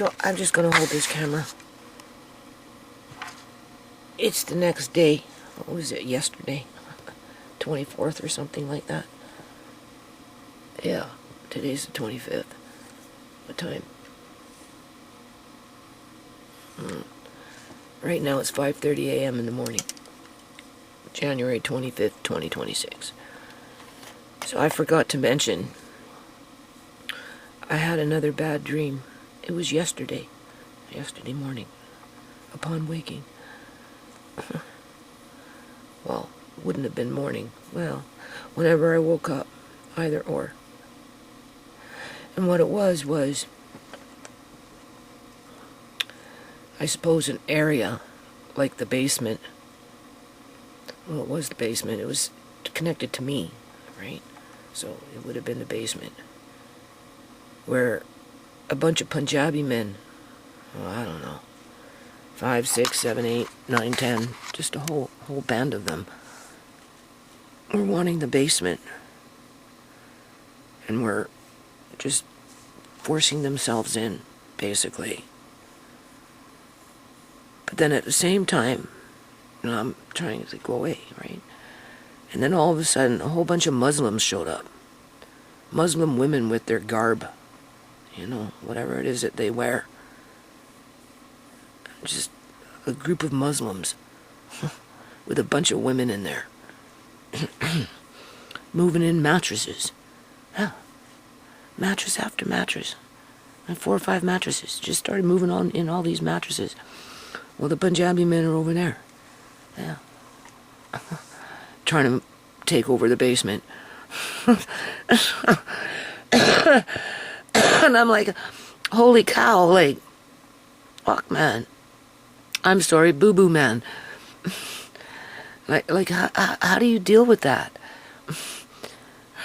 So I'm just gonna hold this camera. It's the next day. What was it, yesterday? 24th or something like that. Yeah, today's the 25th. What time? Right now it's 5:30 a.m. in the morning. January 25th, 2026. So I forgot to mention, I had another bad dream. It was yesterday morning, upon waking. Well, wouldn't have been morning. Well, whenever I woke up, either or. And what it was, I suppose an area like the basement. Well, it was the basement. It was connected to me, right? So it would have been the basement, where a bunch of Punjabi men, well, I don't know, 5, 6, 7, 8, 9, 10, just a whole band of them, were wanting the basement, and were just forcing themselves in, basically. But then at the same time, I'm trying to go away, right? And then all of a sudden, a whole bunch of Muslims showed up. Muslim women with their garb, whatever it is that they wear. Just a group of Muslims with a bunch of women in there. Moving in mattresses. Yeah. Mattress after mattress. And 4 or 5 mattresses. Just started moving on in all these mattresses. Well, the Punjabi men are over there. Yeah. Trying to take over the basement. And I'm like, holy cow, like, fuck, man. I'm sorry, boo-boo, man. Like, how do you deal with that?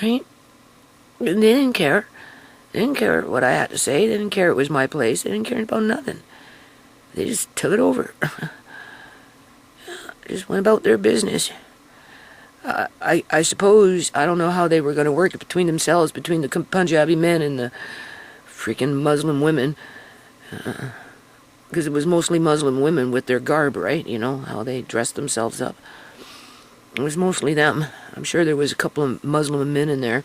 Right? They didn't care. They didn't care what I had to say. They didn't care it was my place. They didn't care about nothing. They just took it over. Just went about their business. I suppose, I don't know how they were going to work it between themselves, between the Punjabi men and the freaking Muslim women. Because it was mostly Muslim women with their garb, right? How they dressed themselves up. It was mostly them. I'm sure there was a couple of Muslim men in there.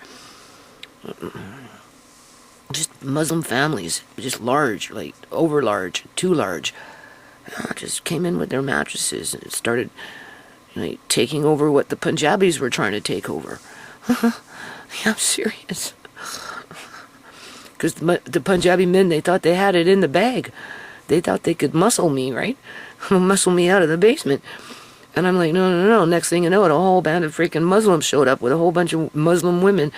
Just Muslim families, just large, like over large, too large. Just came in with their mattresses and started taking over what the Punjabis were trying to take over. Yeah, I'm serious. Because the Punjabi men, they thought they had it in the bag. They thought they could muscle me, right? Muscle me out of the basement. And I'm like, no. Next thing you know, a whole band of freaking Muslims showed up with a whole bunch of Muslim women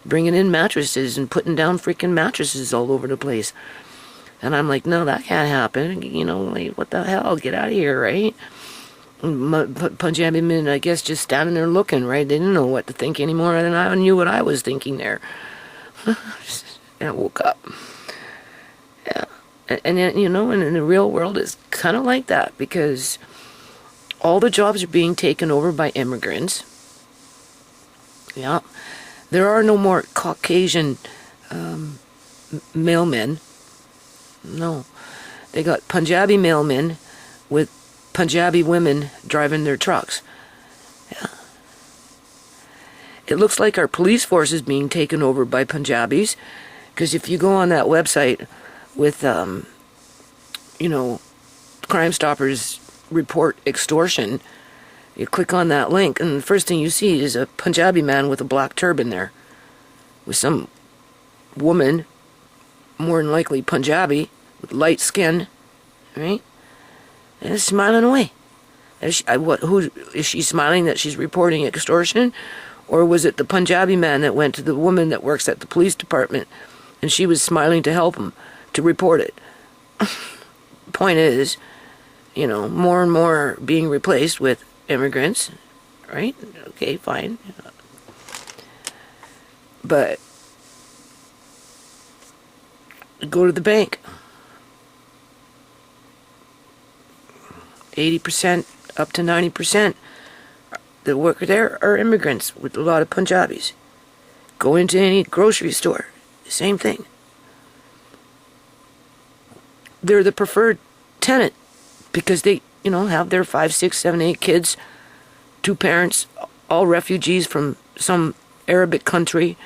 bringing in mattresses and putting down freaking mattresses all over the place. And I'm like, no, that can't happen. Like, what the hell? Get out of here, right? Punjabi men, I guess, just standing there looking, right? They didn't know what to think anymore, and I knew what I was thinking there. And I woke up. Yeah. And then, and in the real world, it's kind of like that, because all the jobs are being taken over by immigrants. Yeah. There are no more Caucasian mailmen. No. They got Punjabi mailmen with Punjabi women driving their trucks. Yeah. It looks like our police force is being taken over by Punjabis, because if you go on that website with, Crime Stoppers report extortion, you click on that link, and the first thing you see is a Punjabi man with a black turban there, with some woman, more than likely Punjabi, with light skin, right? And smiling away. Who is she smiling that she's reporting extortion? Or was it the Punjabi man that went to the woman that works at the police department and she was smiling to help him to report it? Point is, more and more being replaced with immigrants, right? Okay, fine. But go to the bank. 80% up to 90% that work there are immigrants with a lot of Punjabis. Go into any grocery store, same thing. they're the preferred tenant because they, have their 5, 6, 7, 8 kids, 2 parents, all refugees from some Arabic country,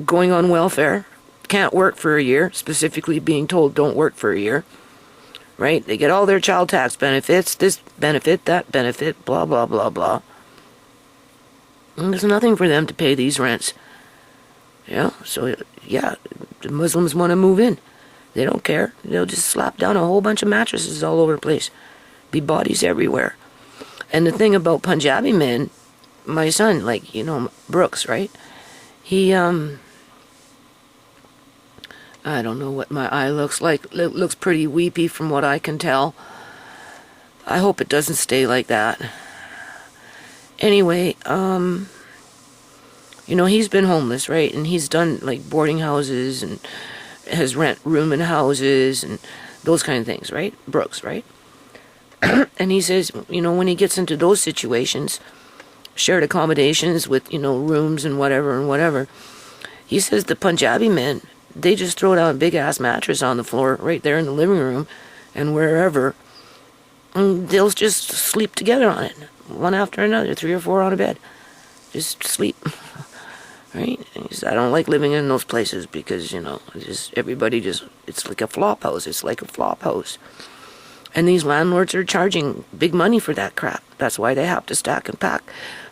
going on welfare, can't work for a year, specifically being told don't work for a year, right? They get all their child tax benefits, this benefit, that benefit, blah, blah, blah, blah. And there's nothing for them to pay these rents. So, the Muslims want to move in. They don't care. They'll just slap down a whole bunch of mattresses all over the place. Be bodies everywhere. And the thing about Punjabi men, my son, Brooks, right? He, I don't know what my eye looks like. It looks pretty weepy from what I can tell. I hope it doesn't stay like that. Anyway, he's been homeless, right? And he's done, boarding houses and has rent room in houses and those kind of things, right? Brooks, right? And he says, when he gets into those situations, shared accommodations with, rooms and whatever, he says the Punjabi men, they just throw down a big-ass mattress on the floor right there in the living room and wherever, and they'll just sleep together on it, one after another, 3 or 4 on a bed. Just sleep. Right? He said, I don't like living in those places because, it's like a flop house. It's like a flop house. And these landlords are charging big money for that crap. That's why they have to stack and pack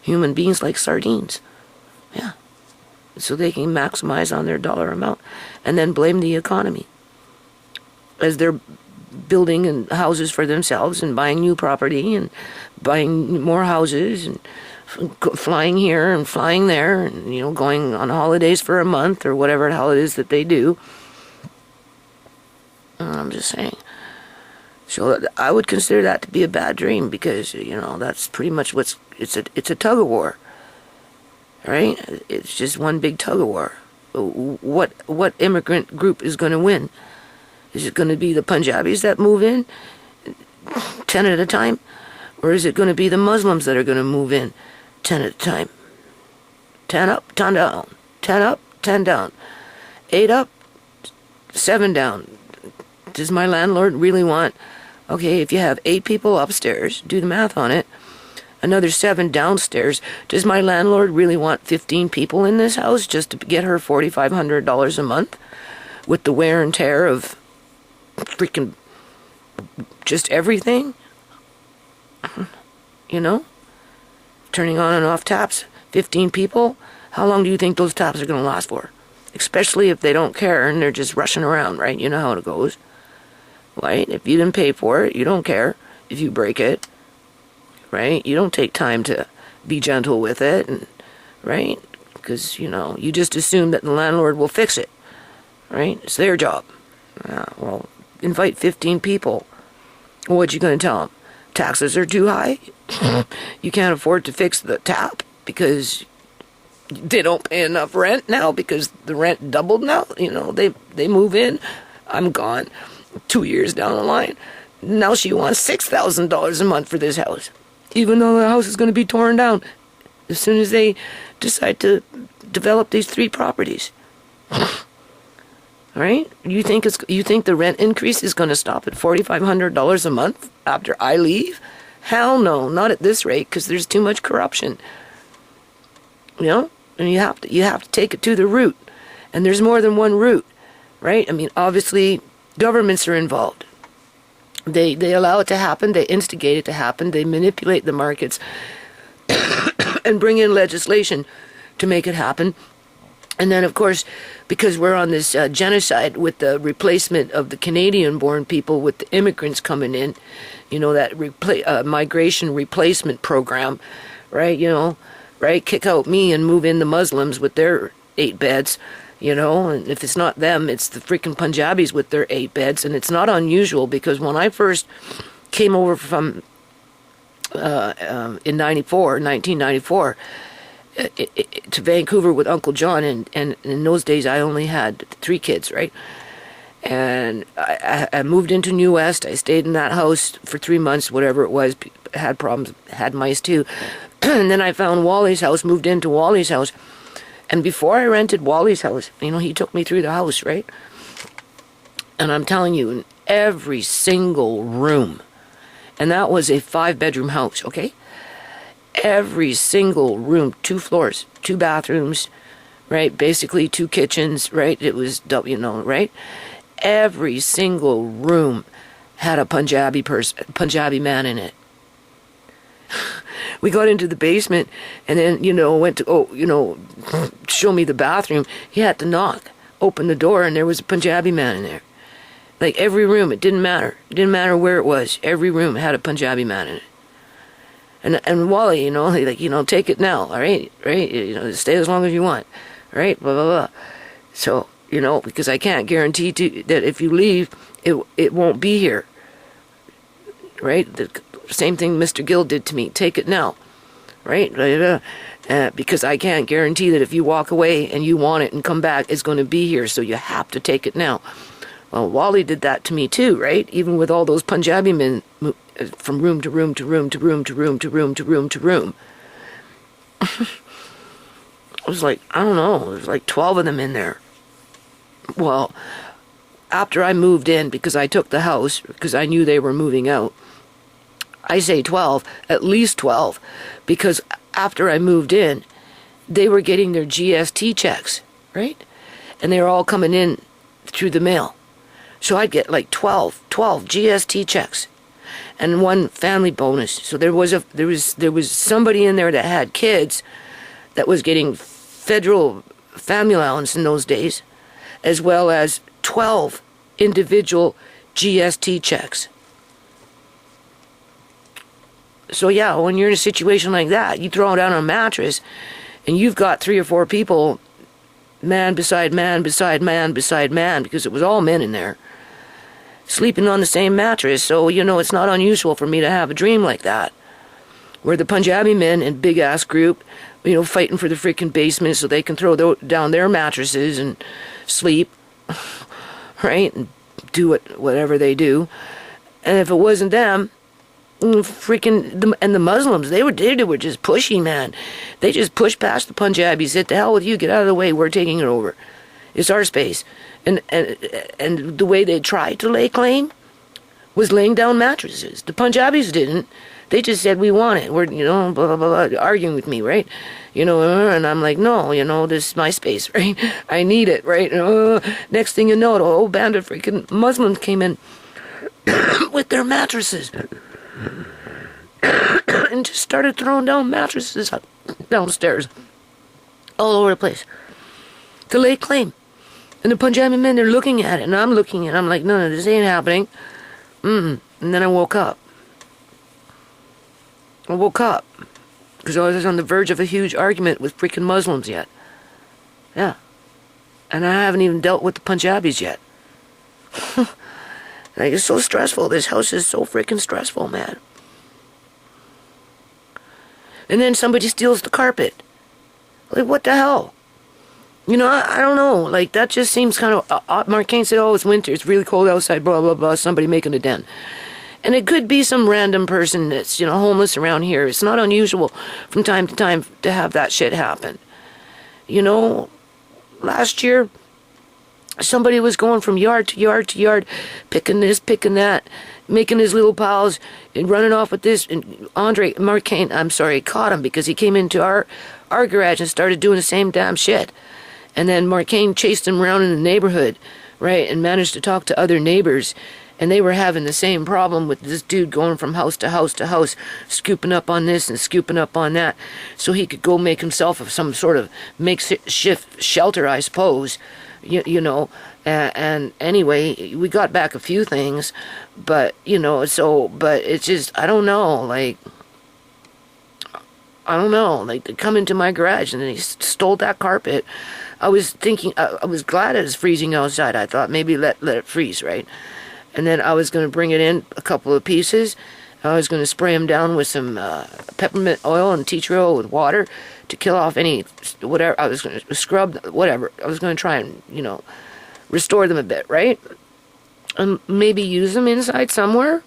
human beings like sardines. Yeah. So they can maximize on their dollar amount and then blame the economy as they're building houses for themselves and buying new property and buying more houses and flying here and flying there and, going on holidays for a month or whatever the hell it is that they do. I'm just saying. So I would consider that to be a bad dream because, that's pretty much it's a tug of war. Right? It's just one big tug of war. What immigrant group is going to win? Is it going to be the Punjabis that move in 10 at a time? Or is it going to be the Muslims that are going to move in 10 at a time? 10 up, 10 down. 10 up, 10 down. 8 up, 7 down. Does my landlord really want... Okay, if you have 8 people upstairs, do the math on it, another 7 downstairs, does my landlord really want 15 people in this house just to get her $4,500 a month with the wear and tear of freaking just everything? Turning on and off taps, 15 people, how long do you think those taps are going to last for? Especially if they don't care and they're just rushing around, right? You know how it goes. Right? If you didn't pay for it, you don't care if you break it, right? You don't take time to be gentle with it, and right? Because, you just assume that the landlord will fix it, right? It's their job. Well, invite 15 people. What you going to tell them? Taxes are too high? You can't afford to fix the tap because they don't pay enough rent now because the rent doubled now? They move in, I'm gone. 2 years down the line, now she wants $6,000 a month for this house, even though the house is going to be torn down as soon as they decide to develop these 3 properties. All right? You think the rent increase is going to stop at $4,500 a month after I leave? Hell no, not at this rate, because there's too much corruption. And you have to take it to the root, and there's more than one root, right? I mean, obviously. Governments are involved. They allow it to happen. They instigate it to happen. They manipulate the markets and bring in legislation to make it happen. And then, of course, because we're on this genocide with the replacement of the Canadian-born people with the immigrants coming in, that migration replacement program, right? Right? Kick out me and move in the Muslims with their 8 beds. And if it's not them, it's the freaking Punjabis with their 8 beds. And it's not unusual because when I first came over from, in 1994, to Vancouver with Uncle John, and in those days I only had 3 kids, right? And I moved into New West. I stayed in that house for 3 months, whatever it was. Had problems, had mice too. And then I found Wally's house, moved into Wally's house. And before I rented Wally's house, he took me through the house, right? And I'm telling you, in every single room, and that was a 5-bedroom house, okay? Every single room, 2 floors, 2 bathrooms, right? Basically 2 kitchens, right? It was, right? Every single room had a Punjabi man in it. We got into the basement and then, went to, show me the bathroom. He had to knock, open the door, and there was a Punjabi man in there. Like every room, it didn't matter. It didn't matter where it was. Every room had a Punjabi man in it. And Wally, take it now, all right? Right? Stay as long as you want, right? Blah, blah, blah. So, because I can't guarantee that if you leave, it won't be here, right? The same thing Mr. Gill did to me. Take it now, right? Because I can't guarantee that if you walk away and you want it and come back, it's going to be here, so you have to take it now. Well, Wally did that to me too, right? Even with all those Punjabi men from room to room to room to room to room to room to room to room. It was like, I don't know, there's like 12 of them in there. Well, after I moved in, because I took the house, because I knew they were moving out, I say 12, at least 12, because after I moved in, they were getting their GST checks, right? And they were all coming in through the mail. So I'd get like 12 GST checks and 1 family bonus. So there was somebody in there that had kids that was getting federal family allowance in those days, as well as 12 individual GST checks. So yeah, when you're in a situation like that, you throw down a mattress and you've got 3 or 4 people, man beside man beside man beside man, because it was all men in there, sleeping on the same mattress. So, it's not unusual for me to have a dream like that, where the Punjabi men in big-ass group, fighting for the freaking basement so they can throw down their mattresses and sleep, right, and do whatever they do. And if it wasn't them, and the Muslims, they were just pushy, man. They just pushed past the Punjabis, said, to hell with you, get out of the way, we're taking it over. It's our space. And the way they tried to lay claim was laying down mattresses. The Punjabis didn't. They just said, we want it. We're, blah, blah, blah, arguing with me, right? And I'm like, no, this is my space, right? I need it, right? Next thing you know, a whole band of freaking Muslims came in with their mattresses and just started throwing down mattresses downstairs all over the place to lay claim. And the Punjabi men, they're looking at it, and I'm looking at it. I'm like, no, this ain't happening. And then I woke up. Because I was on the verge of a huge argument with freaking Muslims yet. Yeah. And I haven't even dealt with the Punjabis yet. Like, it's so stressful. This house is so freaking stressful, man. And then somebody steals the carpet. Like, what the hell? I don't know. Like, that just seems kind of... Mark Kane said, it's winter. It's really cold outside, blah, blah, blah. Somebody making a den. And it could be some random person that's, homeless around here. It's not unusual from time to time to have that shit happen. Last year, somebody was going from yard to yard to yard, picking this, picking that, making his little piles, and running off with this. And Mark Kane, caught him because he came into our garage and started doing the same damn shit. And then Mark Kane chased him around in the neighborhood, right, and managed to talk to other neighbors. And they were having the same problem with this dude going from house to house to house, scooping up on this and scooping up on that, so he could go make himself some sort of makeshift shelter, I suppose, and anyway, we got back a few things, but, but it's just, I don't know, like, they come into my garage and they stole that carpet. I was thinking, I was glad it was freezing outside. I thought maybe let it freeze, right? And then I was going to bring it in a couple of pieces. I was going to spray them down with some peppermint oil and tea tree oil with water to kill off any, whatever. I was going to scrub, whatever. I was going to try and, restore them a bit, right? And maybe use them inside somewhere.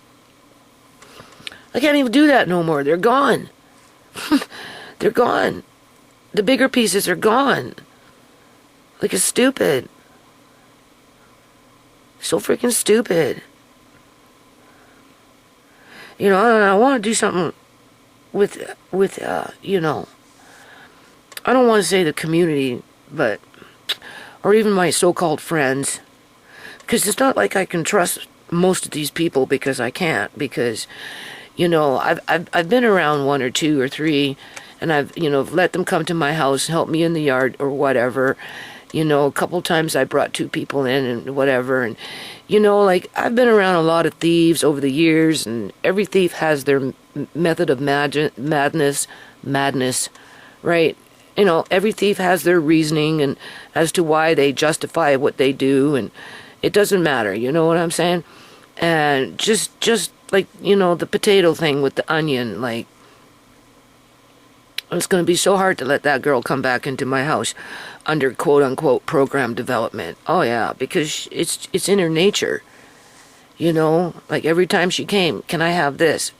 I can't even do that no more. They're gone. They're gone. The bigger pieces are gone. Like, it's stupid. So freaking stupid. You know, I want to do something with you know, I don't want to say the community, but, or even my so-called friends, because it's not like I can trust most of these people, because I can't, because, you know, I've been around one or two or three, and I've, you know, let them come to my house, help me in the yard or whatever. You know, a couple times I brought two people in and whatever, and, you know, like, I've been around a lot of thieves over the years, and every thief has their method of madness, right? You know, every thief has their reasoning and as to why they justify what they do, and it doesn't matter, you know what I'm saying? And just like, you know, the potato thing with the onion, like, it's going to be so hard to let that girl come back into my house under quote-unquote program development. Oh, yeah, because it's in her nature, you know? Like, every time she came, can I have this?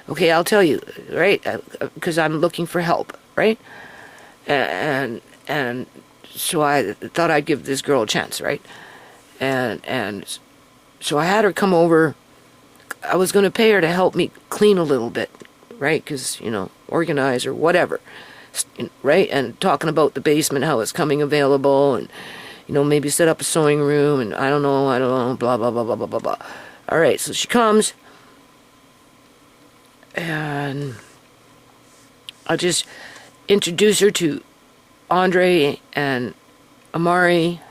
Okay, I'll tell you, right? Because I'm looking for help, right? And so I thought I'd give this girl a chance, right? And so I had her come over. I was going to pay her to help me clean a little bit, right? Because, you know, organize or whatever, right? And talking about the basement, how it's coming available, and, you know, maybe set up a sewing room, and I don't know, blah, blah, blah, blah, blah, blah, blah. All right, so she comes, and I just introduce her to Andre and Amari,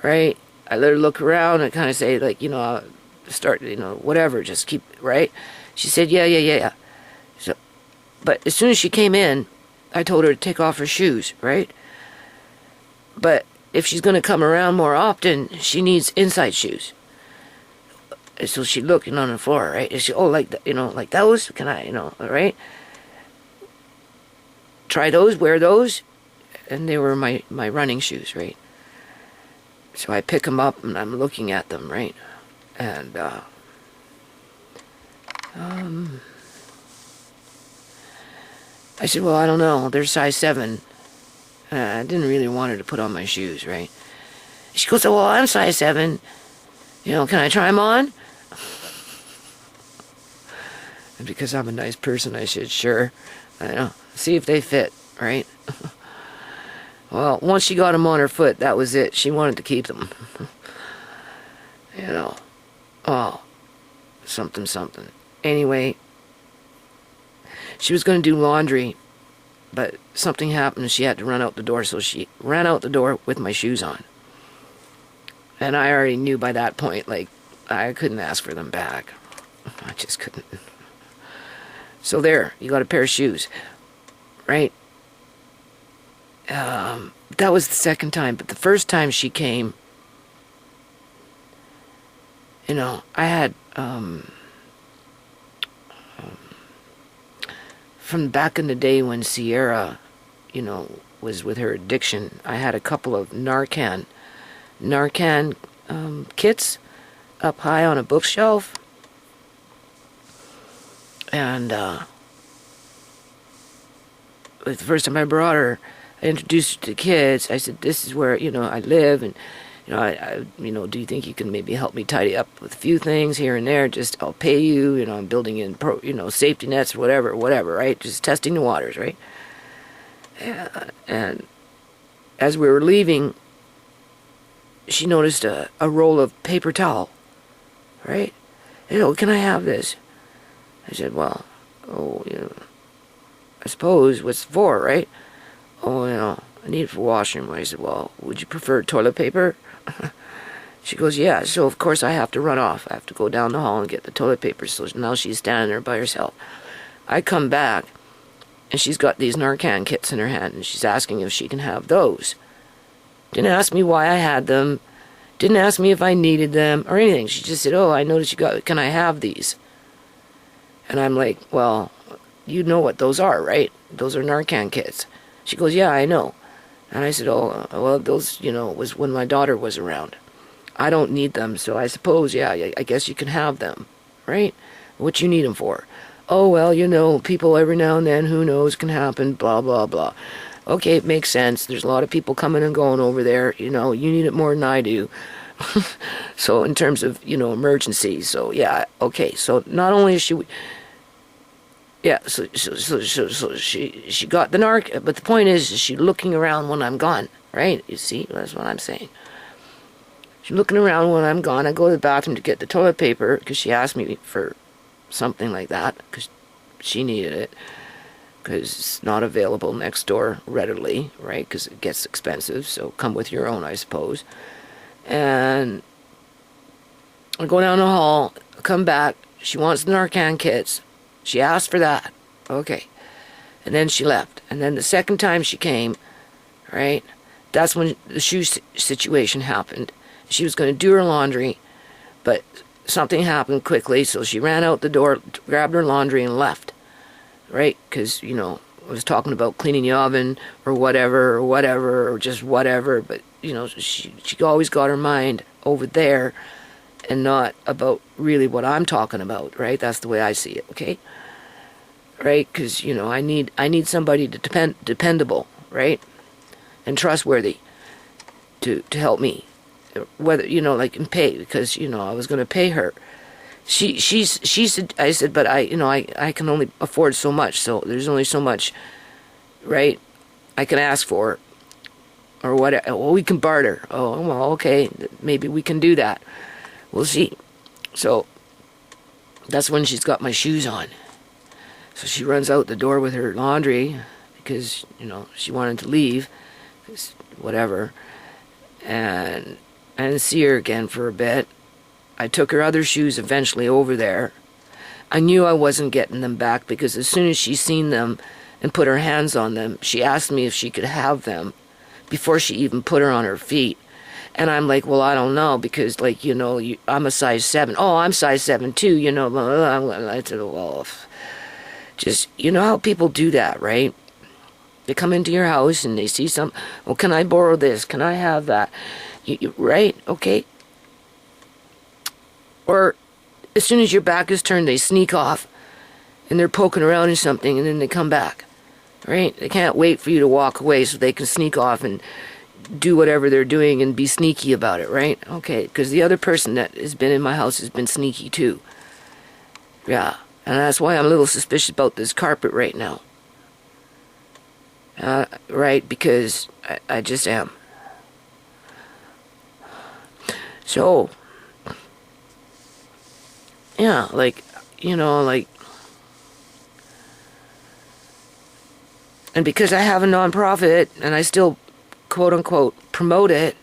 right? I let her look around and kind of say, like, you know, start, you know, whatever, just keep, right? She said, yeah. So, but as soon as she came in, I told her to take off her shoes, right? But if she's going to come around more often, she needs inside shoes. And so she looking on the floor, right? And she, oh, like, you know, like those? Can I, you know, all right? Try those, wear those. And they were my running shoes, right? So I pick them up and I'm looking at them, right? And, I said, well, I don't know. They're size 7. I didn't really want her to put on my shoes, right? She goes, oh, well, I'm size 7. You know, can I try them on? And because I'm a nice person, I said, sure. I know. See if they fit, right? Well, once she got them on her foot, that was it. She wanted to keep them. You know. Oh, something. Anyway, she was going to do laundry, but something happened and she had to run out the door, so she ran out the door with my shoes on. And I already knew by that point, like, I couldn't ask for them back. I just couldn't. So there, you got a pair of shoes, right? That was the second time, but the first time she came, you know, I had, from back in the day when Sierra, you know, was with her addiction, I had a couple of Narcan kits up high on a bookshelf. And the first time I brought her, I introduced her to kids. I said, this is where, you know, I live, and, you know, I you know, do you think you can maybe help me tidy up with a few things here and there? Just, I'll pay you, you know, I'm building in, you know, safety nets, whatever, right? Just testing the waters, right? And as we were leaving, she noticed a roll of paper towel, right? You know, can I have this? I said, well, oh, you know, I suppose, what's it for, right? Oh, you know, I need it for washroom. I said, well, would you prefer toilet paper? She goes, yeah. So, of course, I have to run off. I have to go down the hall and get the toilet paper. So now she's standing there by herself. I come back, and she's got these Narcan kits in her hand, and she's asking if she can have those. Didn't ask me why I had them. Didn't ask me if I needed them or anything. She just said, oh, I noticed you got, can I have these? And I'm like, well, you know what those are, right? Those are Narcan kits. She goes, yeah, I know. And I said, oh, well, those, you know, was when my daughter was around. I don't need them, so I suppose, yeah, I guess you can have them, right? What you need them for? Oh, well, you know, people every now and then, who knows, can happen, blah, blah, blah. Okay, it makes sense. There's a lot of people coming and going over there. You know, you need it more than I do. So in terms of, emergency. So yeah, okay. So not only is she, yeah, so she got the narc, but the point is she looking around when I'm gone, right? You see, that's what I'm saying. She's looking around when I'm gone. I go to the bathroom to get the toilet paper because she asked me for something like that because she needed it because it's not available next door readily, right? Because it gets expensive. So come with your own, I suppose. And I go down the hall, come back. She wants the Narcan kits. She asked for that. Okay. And then she left. And then the second time she came, right, that's when the shoe situation happened. She was going to do her laundry, but something happened quickly, so she ran out the door, grabbed her laundry, and left. Right? Because, I was talking about cleaning the oven or whatever, or just whatever, but, she always got her mind over there and not about really what I'm talking about, right? That's the way I see it, okay? Right? Because, I need somebody to dependable, right? And trustworthy to help me. Whether, like in pay, because, I was going to pay her. She said, I said, but I can only afford so much, so there's only so much, right, I can ask for, or what, well, we can barter. Oh, well, okay, maybe we can do that. We'll see. So, that's when she's got my shoes on. So she runs out the door with her laundry, because, she wanted to leave, because whatever, and I didn't see her again for a bit. I took her other shoes eventually over there. I knew I wasn't getting them back because as soon as she seen them and put her hands on them, she asked me if she could have them before she even put her on her feet. And I'm like, well, I don't know because, like, I'm a size 7. Oh, I'm size 7 too, blah, blah, blah. I said, well, just, how people do that, right? They come into your house and they see some, well, can I borrow this? Can I have that? Right? Okay. Or as soon as your back is turned, they sneak off and they're poking around in something and then they come back. Right? They can't wait for you to walk away so they can sneak off and do whatever they're doing and be sneaky about it, right? Okay, because the other person that has been in my house has been sneaky too. Yeah, and that's why I'm a little suspicious about this carpet right now. Right, because I just am. So, yeah, like, and because I have a nonprofit and I still, quote unquote, promote it,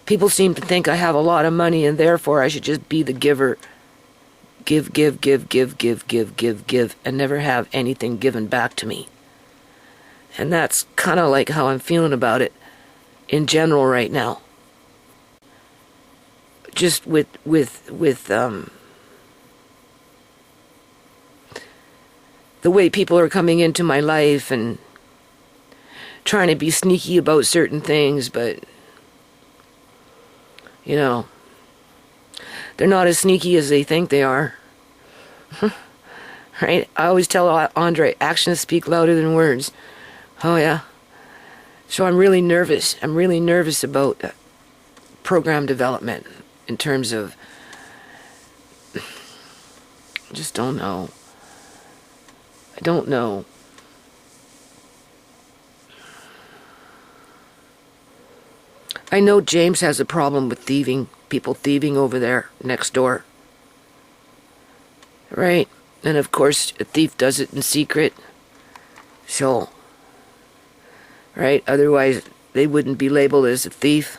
people seem to think I have a lot of money and therefore I should just be the giver. Give, and never have anything given back to me. And that's kind of like how I'm feeling about it in general right now. Just with the way people are coming into my life and trying to be sneaky about certain things, but, they're not as sneaky as they think they are. Right? I always tell Andre, actions speak louder than words. Oh, yeah. So I'm really nervous. I'm really nervous about program development in terms of, I just don't know. I don't know. I know James has a problem with thieving, people thieving over there next door. Right? And of course, a thief does it in secret. So, right? Otherwise, they wouldn't be labeled as a thief.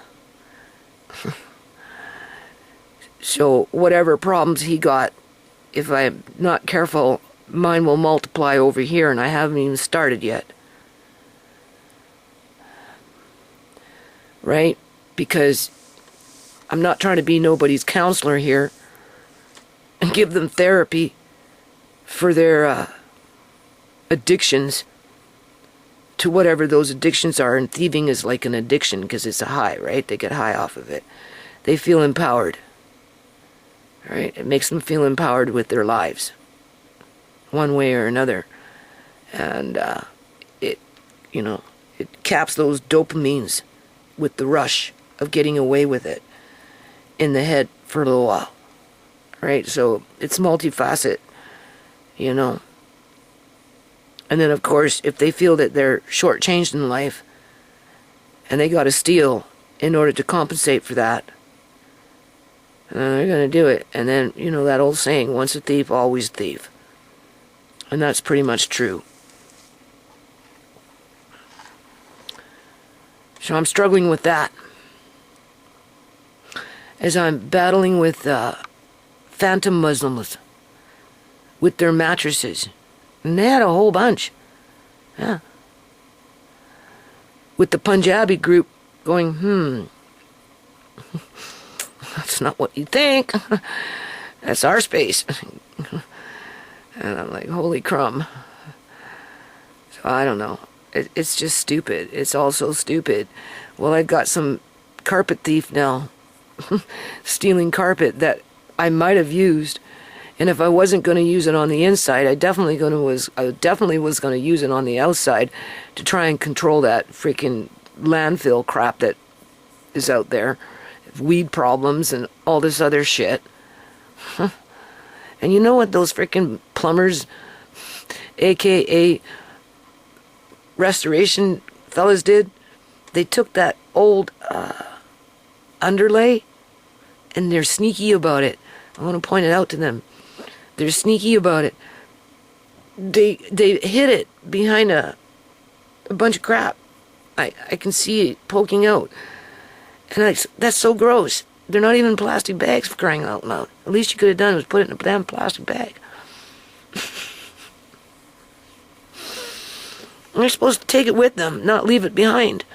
So, whatever problems he got, if I'm not careful, mine will multiply over here, and I haven't even started yet. Right? Because I'm not trying to be nobody's counselor here and give them therapy for their addictions to whatever those addictions are. And thieving is like an addiction because it's a high, right? They get high off of it. They feel empowered. Right? It makes them feel empowered with their lives, one way or another. And it caps those dopamines with the rush of getting away with it. in the head for a little while, right? So it's multifaceted, you know. And then, of course, if they feel that they're shortchanged in life and they got to steal in order to compensate for that, they're going to do it. And then, you know, that old saying, once a thief, always a thief. And that's pretty much true. So I'm struggling with that. As I'm battling with phantom Muslims with their mattresses. And they had a whole bunch. Yeah. With the Punjabi group going, that's not what you think. That's our space. And I'm like, holy crumb. So I don't know. It's just stupid. It's all so stupid. Well, I got some carpet thief now. Stealing carpet that I might have used. And if I wasn't going to use it on the inside, I definitely was going to use it on the outside to try and control that freaking landfill crap that is out there. Weed problems and all this other shit. And you know what those freaking plumbers, aka restoration fellas did? They took that old underlay and they're sneaky about it. I want to point it out to them. They're sneaky about it. They hid it behind a bunch of crap. I can see it poking out. And that's so gross. They're not even plastic bags, for crying out loud. At least you could have done was put it in a damn plastic bag. They're supposed to take it with them, not leave it behind.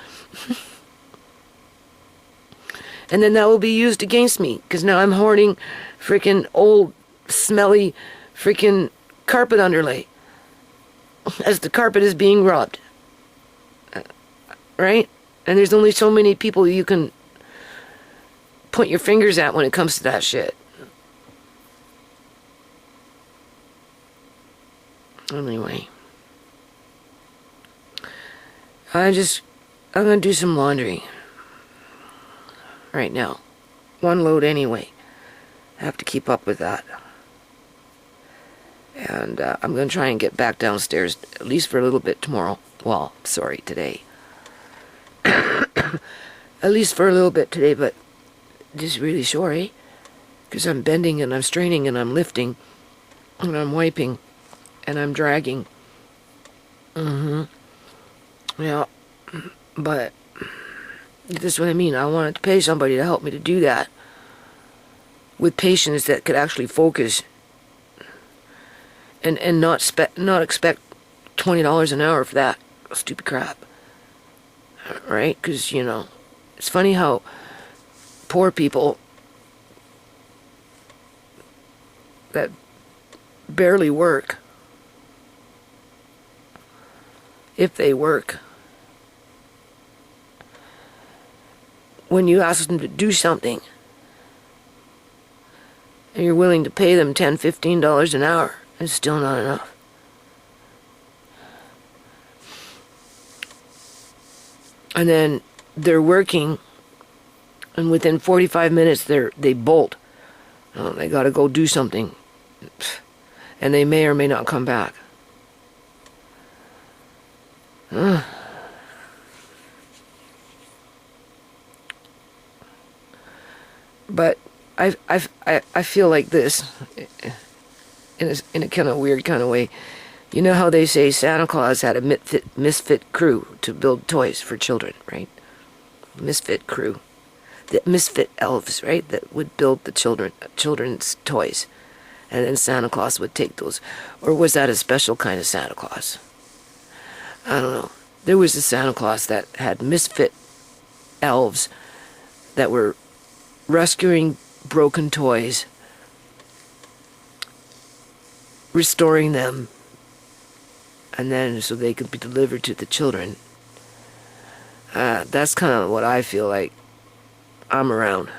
And then that will be used against me, because now I'm hoarding freaking old, smelly, freaking carpet underlay as the carpet is being rubbed. Right? And there's only so many people you can point your fingers at when it comes to that shit. Anyway. I'm going to do some laundry. Right now. One load anyway. I have to keep up with that. And I'm going to try and get back downstairs, at least for a little bit tomorrow. Well, sorry, today. At least for a little bit today, but just really sorry. Because I'm bending and I'm straining and I'm lifting. And I'm wiping. And I'm dragging. Yeah. But this is what I mean. I wanted to pay somebody to help me to do that. With patience that could actually focus. And not expect $20 an hour for that stupid crap. Right? Because, you know, it's funny how poor people that barely work, if they work, when you ask them to do something and you're willing to pay them $10, $15 an hour, it's still not enough. And then they're working, and within 45 minutes they bolt. They got to go do something, and they may or may not come back. But I feel like this, in a kind of weird kind of way. You know how they say Santa Claus had a misfit crew to build toys for children, right? Misfit crew. The misfit elves, right? That would build the children's toys. And then Santa Claus would take those. Or was that a special kind of Santa Claus? I don't know. There was a Santa Claus that had misfit elves that were rescuing broken toys, restoring them, and then so they could be delivered to the children. That's kind of what I feel like I'm around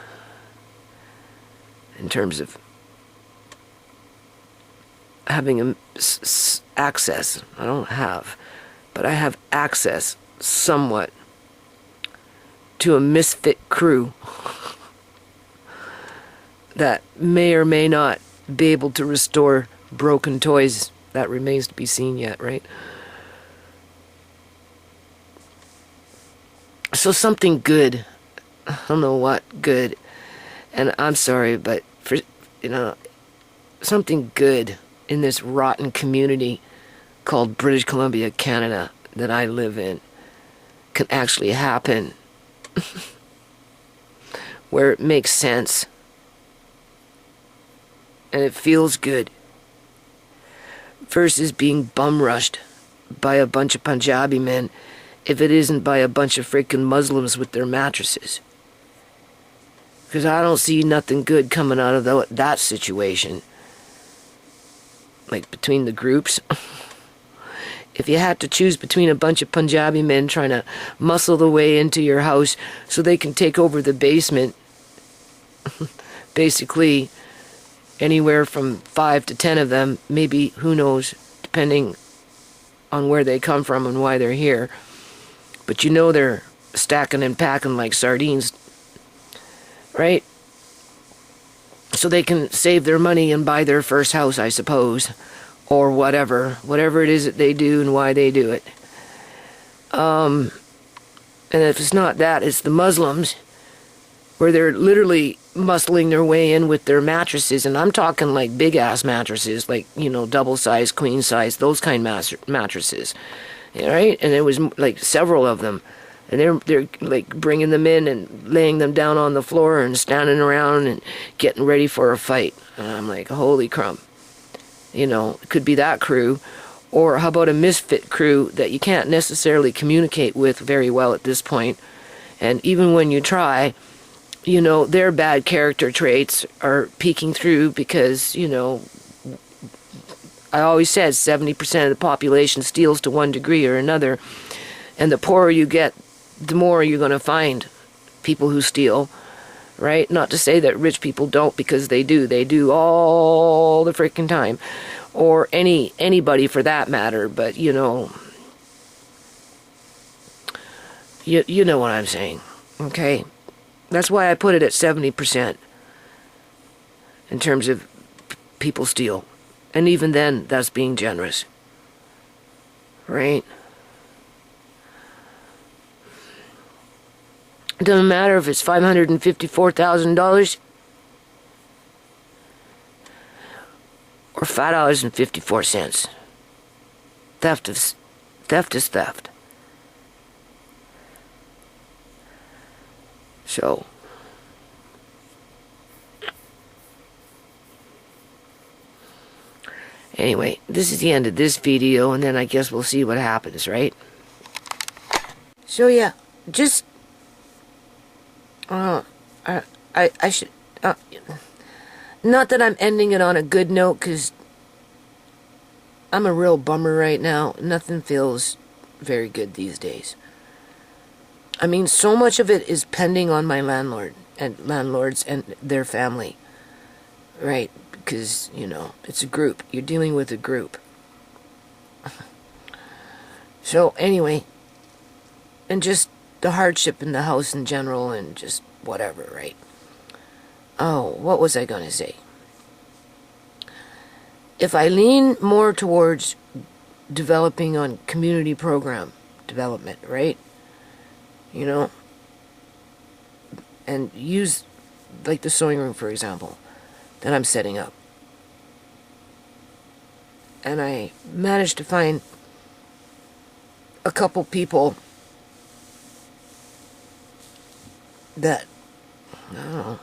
in terms of having access. I don't have, but I have access somewhat to a misfit crew that may or may not be able to restore broken toys. That remains to be seen yet, right? So something good, I don't know what good, and I'm sorry, but for, something good in this rotten community called British Columbia, Canada, that I live in, can actually happen where it makes sense and it feels good, versus being bum rushed by a bunch of Punjabi men, if it isn't by a bunch of freaking Muslims with their mattresses. Because I don't see nothing good coming out of that situation. Like, between the groups. If you had to choose between a bunch of Punjabi men trying to muscle the way into your house so they can take over the basement, basically anywhere from 5 to 10 of them, maybe, who knows, depending on where they come from and why they're here. But they're stacking and packing like sardines, right? So they can save their money and buy their first house, I suppose, or whatever it is that they do and why they do it. And if it's not that, it's the Muslims, where they're literally muscling their way in with their mattresses, and I'm talking like big ass mattresses, like, double size, queen size, those kind mattresses, right? And there was like several of them, and they're like bringing them in and laying them down on the floor and standing around and getting ready for a fight. And I'm like, holy crumb. It could be that crew, or how about a misfit crew that you can't necessarily communicate with very well at this point, and even when you try, their bad character traits are peeking through because, I always said 70% of the population steals to one degree or another, and the poorer you get, the more you're going to find people who steal, right? Not to say that rich people don't, because they do all the freaking time, or anybody for that matter, but you know what I'm saying, okay? That's why I put it at 70% in terms of people steal. And even then, that's being generous. Right? It doesn't matter if it's $554,000 or $5.54. Theft is theft. So, anyway, this is the end of this video, and then I guess we'll see what happens, right? So yeah, just I should not that I'm ending it on a good note, because I'm a real bummer right now. Nothing feels very good these days. I mean, so much of it is pending on my landlords and their family, right? Because, it's a group. You're dealing with a group. So, anyway, and just the hardship in the house in general, and just whatever, right? Oh, what was I going to say? If I lean more towards developing on community program development, right? And use, like, the sewing room, for example, that I'm setting up. And I managed to find a couple people that, I don't know,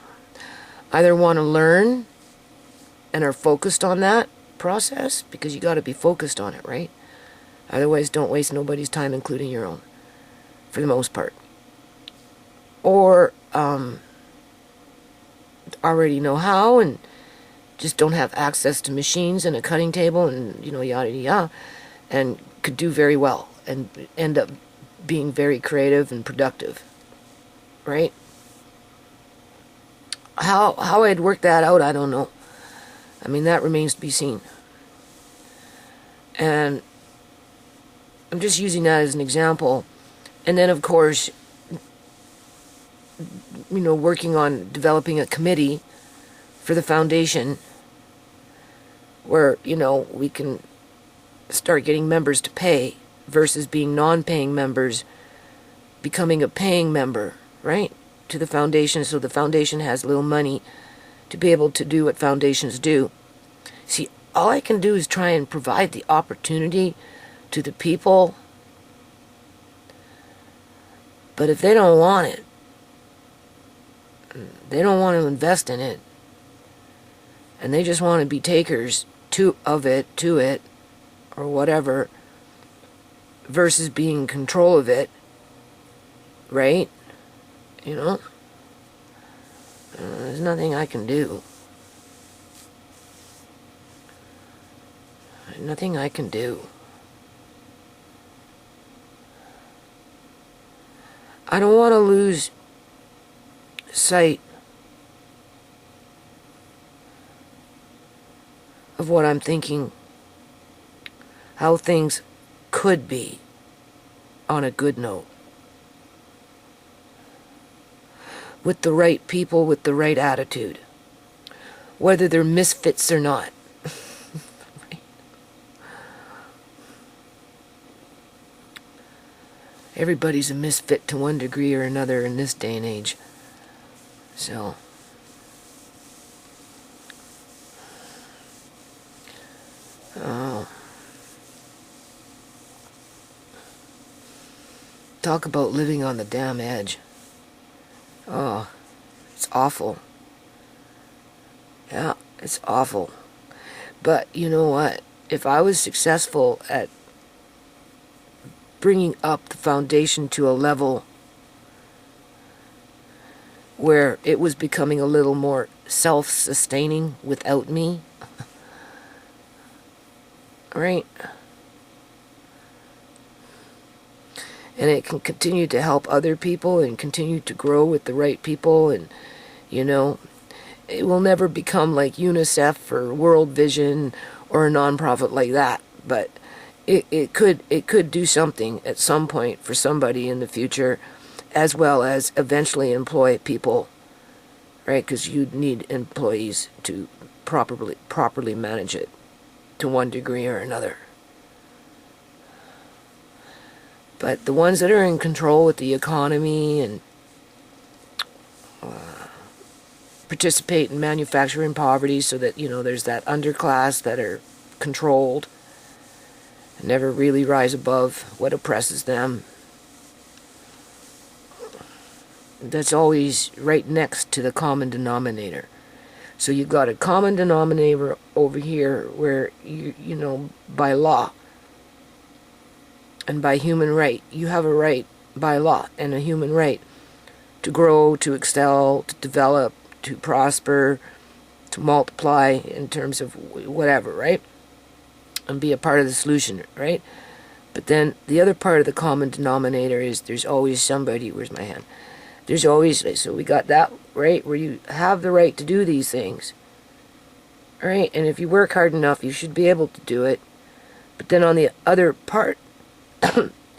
either want to learn and are focused on that process, because you got to be focused on it, right? Otherwise, don't waste nobody's time, including your own, for the most part. Or already know how and just don't have access to machines and a cutting table and, yada yada, and could do very well and end up being very creative and productive, right? How I'd work that out, I don't know. I mean, that remains to be seen. And I'm just using that as an example. And then, of course, working on developing a committee for the foundation where, you know, we can start getting members to pay versus being non-paying members, becoming a paying member, right, to the foundation, so the foundation has little money to be able to do what foundations do. See, all I can do is try and provide the opportunity to the people, but if they don't want it, they don't want to invest in it, and they just want to be takers to it, or whatever, versus being in control of it, right? You know? There's nothing I can do. Nothing I can do. I don't want to lose sight of what I'm thinking, how things could be on a good note. With the right people, with the right attitude. Whether they're misfits or not. Everybody's a misfit to one degree or another in this day and age. So, talk about living on the damn edge. Oh, it's awful. Yeah, it's awful. But you know what? If I was successful at bringing up the foundation to a level where it was becoming a little more self-sustaining without me, right? And it can continue to help other people and continue to grow with the right people, and, you know, it will never become like UNICEF or World Vision or a nonprofit like that, but it could do something at some point for somebody in the future, as well as eventually employ people, right? Because you'd need employees to properly manage it to one degree or another. But the ones that are in control with the economy and participate in manufacturing poverty, so that, you know, there's that underclass that are controlled and never really rise above what oppresses them. That's always right next to the common denominator. So you've got a common denominator over here where, you know, by law and by human right, you have a right by law and a human right to grow, to excel, to develop, to prosper, to multiply in terms of whatever, right? And be a part of the solution, right? But then the other part of the common denominator is there's always somebody, where's my hand? There's always, so we got that, right, where you have the right to do these things, right? And if you work hard enough, you should be able to do it. But then on the other part,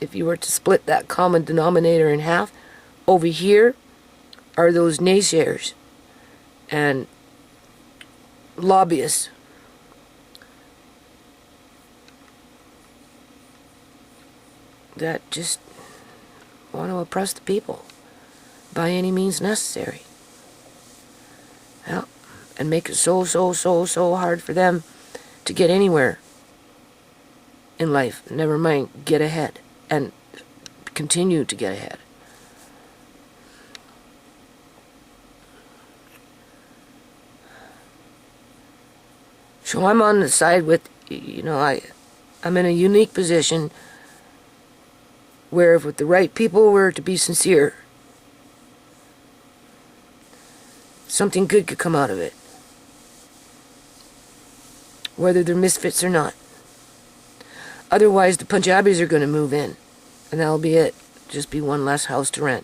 if you were to split that common denominator in half, over here are those naysayers and lobbyists. That just want to oppress the people by any means necessary. Yeah, and make it so hard for them to get anywhere in life. Never mind get ahead and continue to get ahead. So I'm on the side with, you know, I'm in a unique position where if with the right people were to be sincere, something good could come out of it. Whether they're misfits or not. Otherwise, the Punjabis are going to move in, and that'll be it. Just be one less house to rent.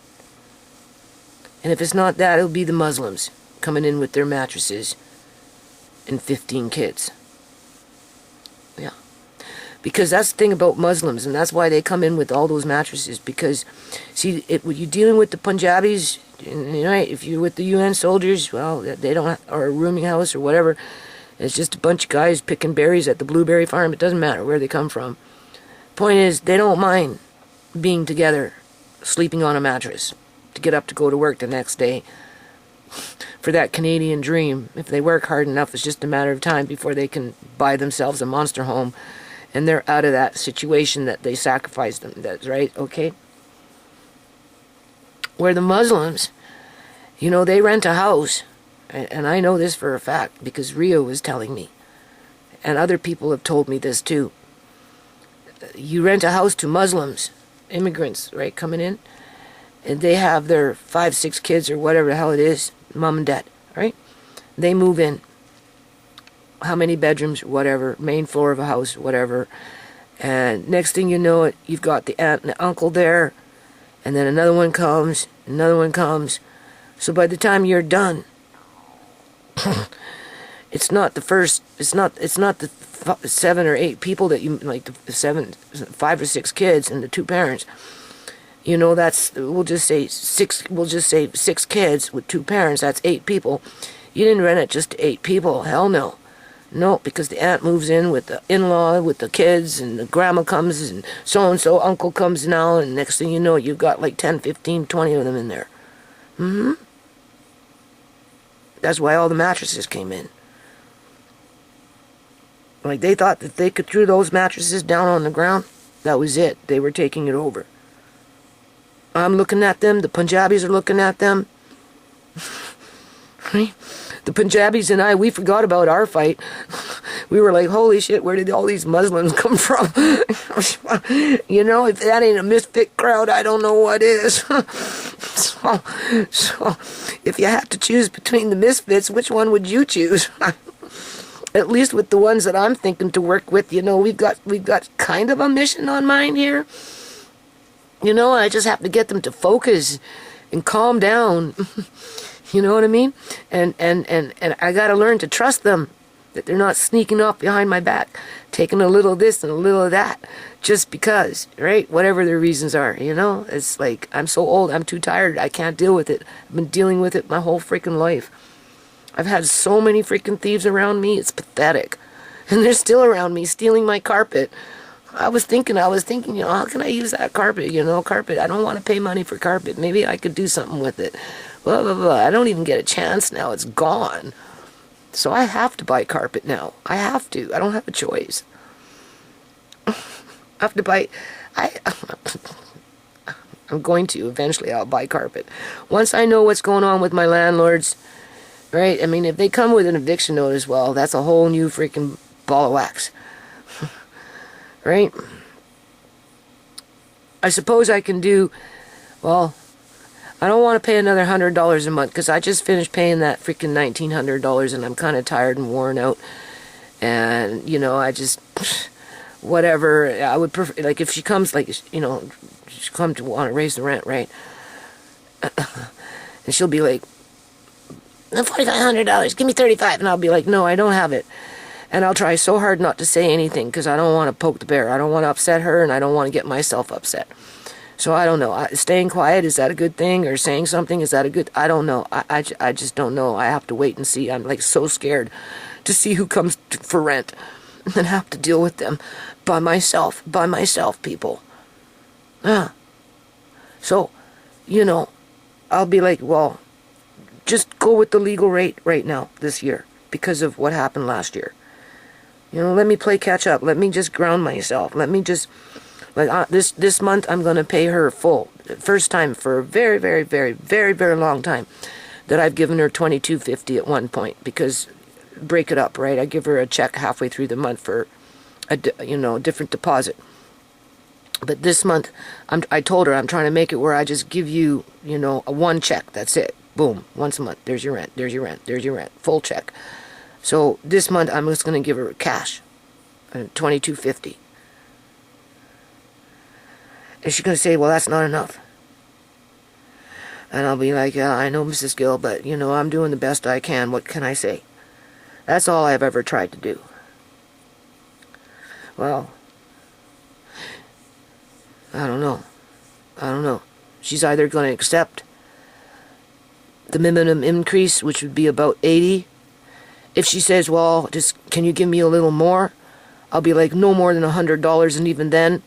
And if it's not that, it'll be the Muslims coming in with their mattresses and 15 kids. Yeah. Because that's the thing about Muslims, and that's why they come in with all those mattresses. Because, see, when you're dealing with the Punjabis, right? If you're with the UN soldiers, well, they don't, or a rooming house or whatever. It's just a bunch of guys picking berries at the blueberry farm. It doesn't matter where they come from. Point is, they don't mind being together, sleeping on a mattress, to get up to go to work the next day. For that Canadian dream, if they work hard enough, it's just a matter of time before they can buy themselves a monster home, and they're out of that situation that they sacrificed them. That's right, okay? Where the Muslims, they rent a house, and I know this for a fact because Rio was telling me, and other people have told me this too. You rent a house to Muslims, immigrants, right, coming in, and they have their 5, 6 kids or whatever the hell it is, mom and dad, right? They move in. How many bedrooms, whatever, main floor of a house, whatever. And next thing you know it, you've got the aunt and the uncle there, and then another one comes, another one comes. So by the time you're done, it's not the 7 or 8 people that you, like the 5 or 6 kids and the 2 parents. We'll just say 6 kids with 2 parents, that's 8 people. You didn't rent it just to 8 people, hell no. No, because the aunt moves in with the in-law, with the kids, and the grandma comes, and so-and-so uncle comes now, and next thing you know, you've got like 10, 15, 20 of them in there. That's why all the mattresses came in. Like, they thought that they could throw those mattresses down on the ground. That was it. They were taking it over. I'm looking at them. The Punjabis are looking at them. Right? The Punjabis and we forgot about our fight. We were like, holy shit, where did all these Muslims come from? If that ain't a misfit crowd, I don't know what is. So, if you had to choose between the misfits, which one would you choose? At least with the ones that I'm thinking to work with, we've got kind of a mission on mind here. I just have to get them to focus and calm down. You know what I mean? And I got to learn to trust them, that they're not sneaking off behind my back, taking a little of this and a little of that, just because, right? Whatever their reasons are, It's like, I'm so old, I'm too tired, I can't deal with it. I've been dealing with it my whole freaking life. I've had so many freaking thieves around me, it's pathetic. And they're still around me, stealing my carpet. I was thinking, how can I use that carpet? Carpet, I don't want to pay money for carpet. Maybe I could do something with it. Blah, blah, blah. I don't even get a chance now. It's gone. So I have to buy carpet now. I have to. I don't have a choice. I have to buy... I'm going to. Eventually, I'll buy carpet. Once I know what's going on with my landlords, right? I mean, if they come with an eviction notice, well, that's a whole new freaking ball of wax. Right? I suppose I can do... Well... I don't want to pay another $100 a month because I just finished paying that freaking $1,900 and I'm kind of tired and worn out. And, I just, whatever, I would prefer, like, if she comes, like, she come to want to raise the rent, right? And she'll be like, $4,500, give me $35. And I'll be like, no, I don't have it. And I'll try so hard not to say anything because I don't want to poke the bear. I don't want to upset her and I don't want to get myself upset. So I don't know. Staying quiet, is that a good thing? Or saying something, is that a good... I don't know. I just don't know. I have to wait and see. I'm like so scared to see who comes for rent. And then have to deal with them by myself, people. So, I'll be like, well, just go with the legal rate right now, this year, because of what happened last year. Let me play catch up. Let me just ground myself. Let me just... Like, this month, I'm going to pay her full. First time for a very, very, very, very, very long time that I've given her $22.50 at one point. Because, break it up, right? I give her a check halfway through the month for a different deposit. But this month, I told her I'm trying to make it where I just give you, a one check. That's it. Boom. Once a month. There's your rent. There's your rent. There's your rent. Full check. So, this month, I'm just going to give her cash. $22.50. And she's going to say, well, that's not enough. And I'll be like, yeah, I know, Mrs. Gill, but, I'm doing the best I can. What can I say? That's all I've ever tried to do. Well, I don't know. I don't know. She's either going to accept the minimum increase, which would be about 80. If she says, well, just can you give me a little more? I'll be like, no more than $100, and even then,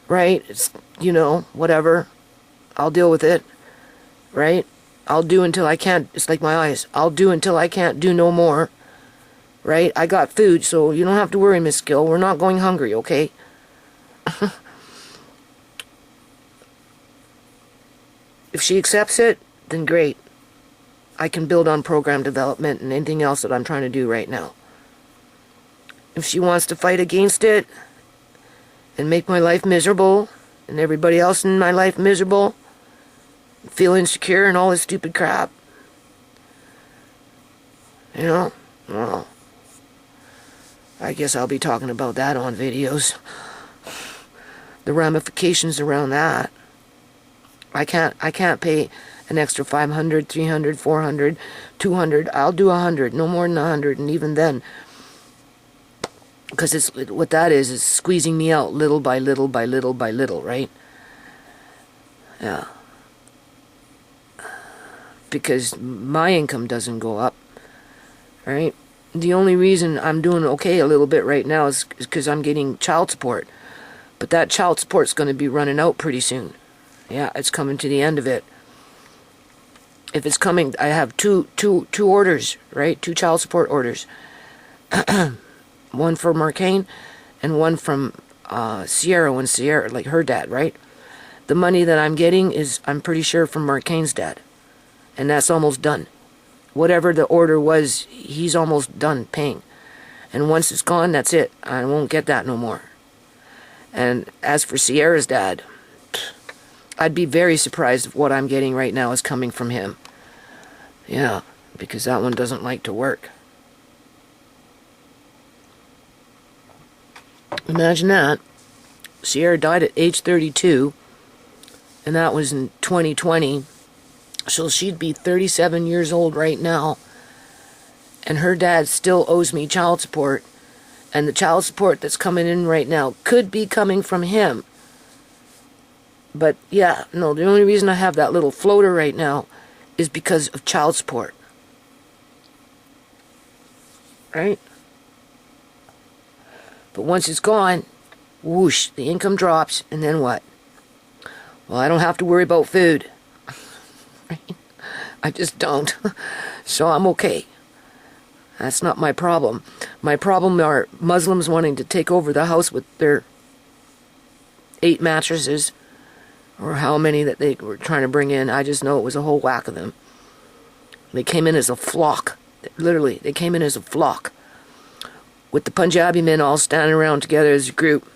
right? It's, you know, whatever. I'll deal with it, right? I'll do until I can't. It's like my eyes. I'll do until I can't do no more, right? I got food, so you don't have to worry, Miss Gill. We're not going hungry, okay? If she accepts it, then great. I can build on program development and anything else that I'm trying to do right now. If she wants to fight against it and make my life miserable and everybody else in my life miserable, feel insecure and all this stupid crap, you know, well, I guess I'll be talking about that on videos. The ramifications around that. I can't pay an extra 500, 300, 400, 200. I'll do 100, no more than 100, and even then, because it's what that is squeezing me out little by little by little by little, right? Yeah. Because my income doesn't go up, right? The only reason I'm doing okay a little bit right now is because I'm getting child support. But that child support's going to be running out pretty soon. Yeah, it's coming to the end of it. If it's coming, I have two orders, right? 2 child support orders. One for Marcane and one from Sierra, when Sierra, like her dad, right? The money that I'm getting is, I'm pretty sure, from Marcane's dad. And that's almost done. Whatever the order was, he's almost done paying. And once it's gone, that's it. I won't get that no more. And as for Sierra's dad, I'd be very surprised if what I'm getting right now is coming from him. Yeah, because that one doesn't like to work. Imagine that. Sierra died at age 32, and that was in 2020. So she'd be 37 years old right now, and her dad still owes me child support, and the child support that's coming in right now could be coming from him. But yeah, no, the only reason I have that little floater right now is because of child support. Right? But once it's gone, whoosh, the income drops, and then what? Well, I don't have to worry about food. Right? I just don't. So I'm okay. That's not my problem. My problem are Muslims wanting to take over the house with their 8 mattresses, or how many that they were trying to bring in. I just know it was a whole whack of them. They came in as a flock. Literally, they came in as a flock. With the Punjabi men all standing around together as a group,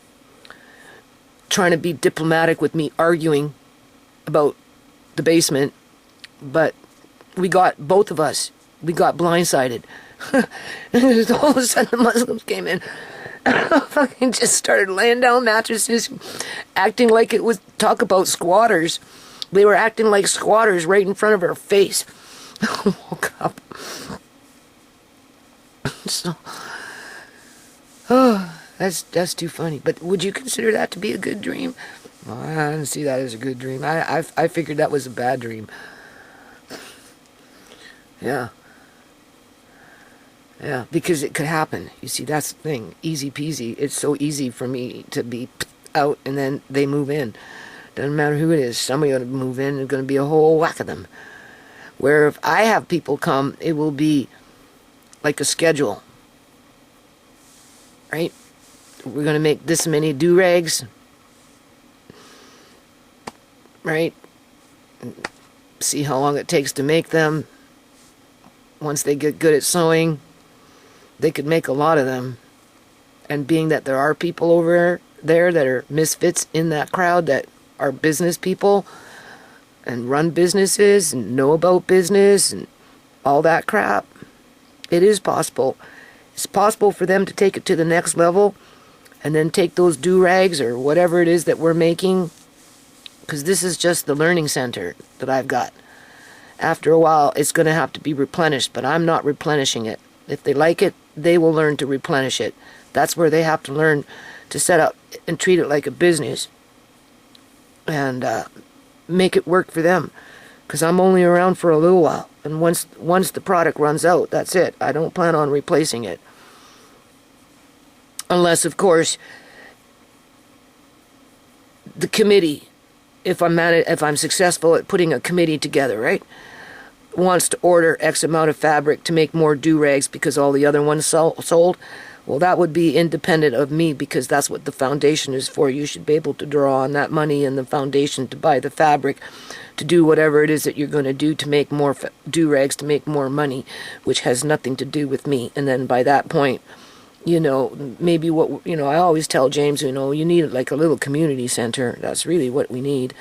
trying to be diplomatic with me, arguing about the basement. But we got, both of us, we got blindsided. And all of a sudden the Muslims came in. Fucking just started laying down mattresses, acting like it was, talk about squatters. They were acting like squatters right in front of our face. I woke up. So, oh, that's too funny. But would you consider that to be a good dream? Well, I didn't see that as a good dream. I figured that was a bad dream. Yeah. Yeah, because it could happen. You see, that's the thing. Easy peasy. It's so easy for me to be out and then they move in. Doesn't matter who it is. Somebody ought to move in. There's going to be a whole whack of them. Where if I have people come, it will be like a schedule. Right? We're going to make this many do-rags. Right? See how long it takes to make them. Once they get good at sewing, they could make a lot of them. And being that there are people over there that are misfits in that crowd that are business people and run businesses and know about business and all that crap, it is possible. It's possible for them to take it to the next level and then take those do-rags or whatever it is that we're making, because this is just the learning center that I've got. After a while, it's going to have to be replenished, but I'm not replenishing it. If they like it, they will learn to replenish it. That's where they have to learn to set up and treat it like a business and make it work for them, because I'm only around for a little while, and once the product runs out, that's it. I don't plan on replacing it, unless of course the committee, if I'm successful at putting a committee together, right, wants to order X amount of fabric to make more do-rags because all the other ones sold. Well, that would be independent of me, because that's what the foundation is for. You should be able to draw on that money in the foundation to buy the fabric, to do whatever it is that you're going to do to make more do-rags, to make more money, which has nothing to do with me. And then by that point, you know, maybe what, you know, I always tell James, you know, you need like a little community center. That's really what we need.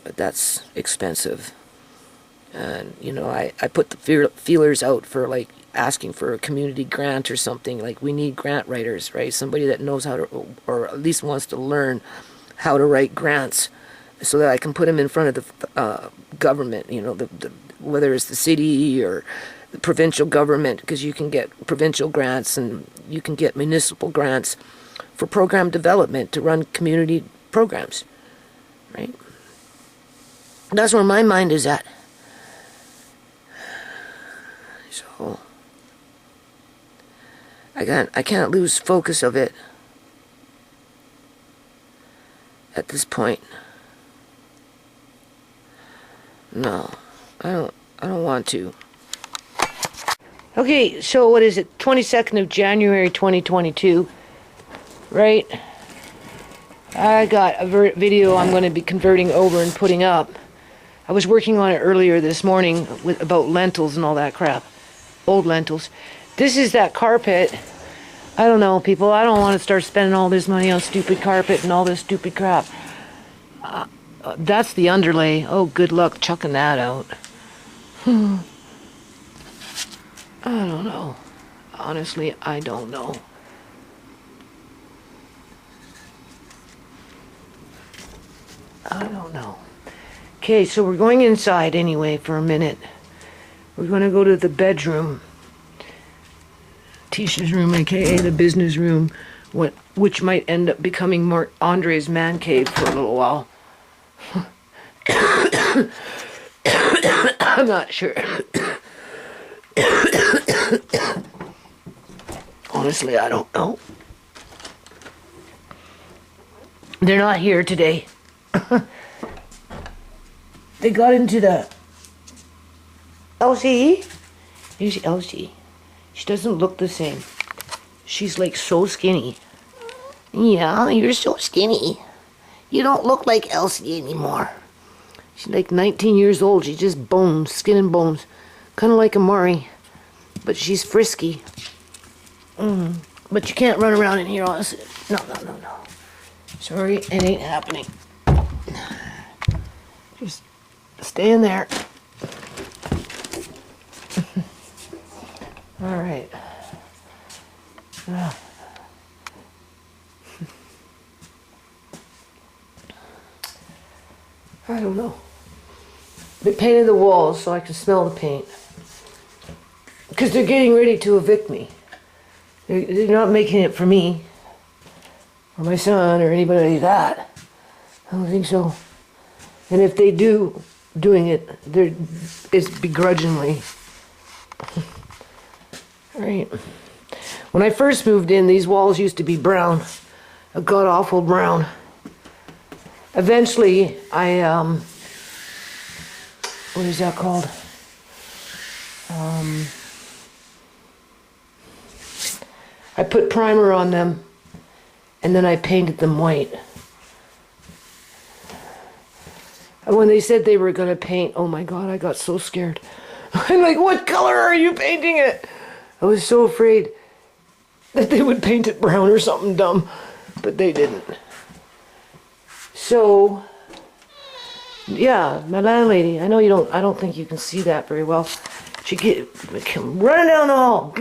But that's expensive. And, you know, I put the feelers out for, like, asking for a community grant or something. Like, we need grant writers, right? Somebody that knows how to, or at least wants to learn how to write grants, so that I can put them in front of the government, you know, whether it's the city or the provincial government, because you can get provincial grants and you can get municipal grants for program development to run community programs, right? That's where my mind is at. So I can't lose focus of it at this point. No, I don't want to. Okay, so what is it? 22nd of January 2022, right? I got a video I'm going to be converting over and putting up. I was working on it earlier this morning about lentils and all that crap. Old lentils. This is that carpet. I don't know, people. I don't want to start spending all this money on stupid carpet and all this stupid crap. That's the underlay. Oh, good luck chucking that out. I don't know. Honestly, I don't know. I don't know. Okay, so we're going inside anyway for a minute. We're going to go to the bedroom. Tisha's room, aka the business room, which might end up becoming more Andre's man cave for a little while. I'm not sure. Honestly, I don't know. They're not here today. They got into the LCE. Here's LCE. She doesn't look the same. She's like so skinny. Yeah, you're so skinny. You don't look like Elsie anymore. She's like 19 years old. She's just bones, skin and bones. Kind of like Amari. But she's frisky. But you can't run around in here, honestly. No. Sorry, it ain't happening. Just stay in there. All right. I don't know. They painted the walls so I can smell the paint. Because they're getting ready to evict me. They're not making it for me. Or my son or anybody like that. I don't think so. And if they doing it, it's begrudgingly. Right. When I first moved in, these walls used to be brown. A god-awful brown. Eventually, what is that called? I put primer on them, and then I painted them white. And when they said they were going to paint, oh my God, I got so scared. I'm like, what color are you painting it? I was so afraid that they would paint it brown or something dumb, but they didn't. So, yeah, my landlady, I don't think you can see that very well. She came running down the hall,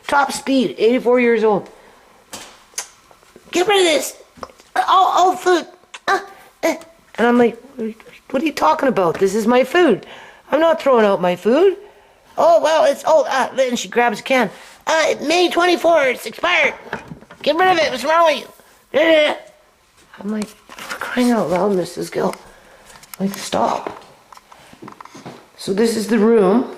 top speed, 84 years old. Get rid of this, all food. And I'm like, what are you talking about? This is my food. I'm not throwing out my food. Oh, well, it's old. And she grabs a can. May 24, it's expired. Get rid of it. What's wrong with you? I'm like, crying out loud, Mrs. Gill. Like, stop. So this is the room.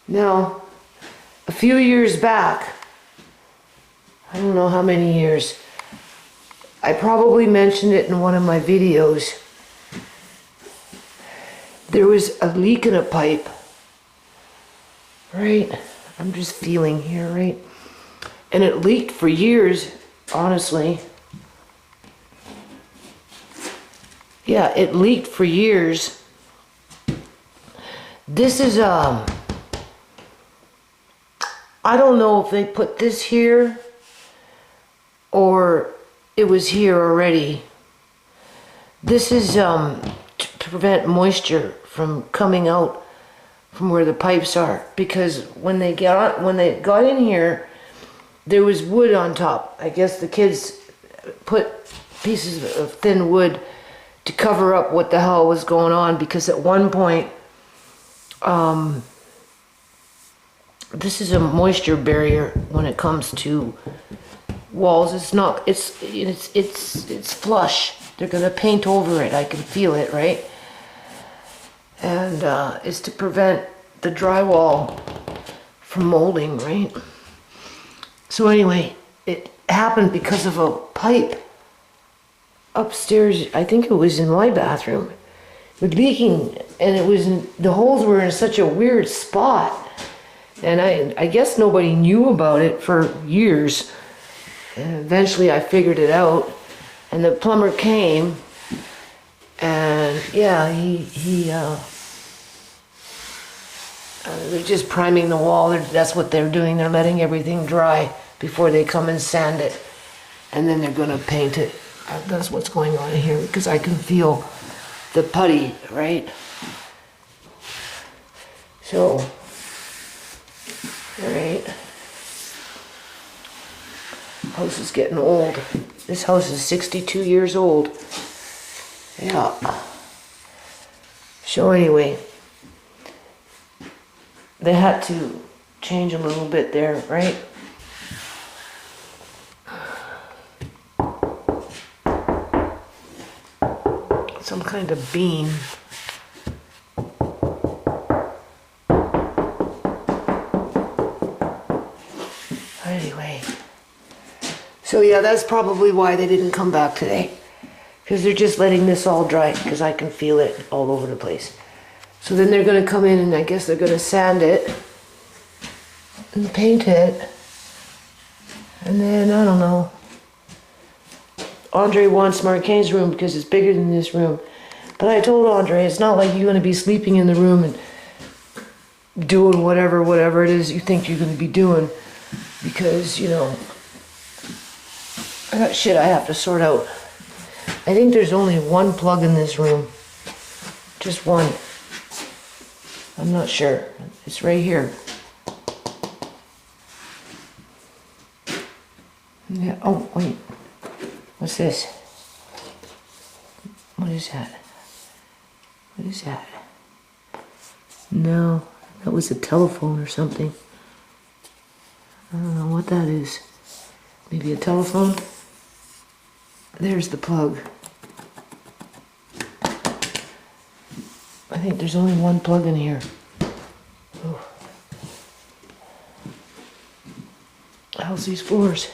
Now, a few years back, I don't know how many years, I probably mentioned it in one of my videos. There was a leak in a pipe, right? I'm just feeling here, right? And it leaked for years, honestly. Yeah, it leaked for years. This is, I don't know if they put this here or it was here already. This is to prevent moisture from coming out from where the pipes are, because when they got in here, there was wood on top. I guess the kids put pieces of thin wood to cover up what the hell was going on, because at one point, this is a moisture barrier when it comes to walls. It's flush. They're gonna paint over it. I can feel it, right? And it's to prevent the drywall from molding, right? So anyway, it happened because of a pipe upstairs. I think it was in my bathroom. It was leaking, and the holes were in such a weird spot. And I guess nobody knew about it for years. And eventually I figured it out, and the plumber came, and yeah, they're just priming the wall. That's what they're doing. They're letting everything dry before they come and sand it, and then they're gonna paint it. That's what's going on here, because I can feel the putty, right? So, all right. House is getting old. This house is 62 years old. Yeah. So anyway, they had to change a little bit there, right? Some kind of beam. Anyway. So yeah, that's probably why they didn't come back today. Because they're just letting this all dry, because I can feel it all over the place. So then they're going to come in, and I guess they're going to sand it and paint it. And then, I don't know. Andre wants Marquin's room because it's bigger than this room. But I told Andre, it's not like you're going to be sleeping in the room and doing whatever it is you think you're going to be doing. Because, you know, I got shit I have to sort out. I think there's only one plug in this room. Just one. I'm not sure. It's right here. Yeah. Oh, wait. What's this? What is that? What is that? No, that was a telephone or something. I don't know what that is. Maybe a telephone? There's the plug. I think there's only one plug in here. Oh. How's these floors?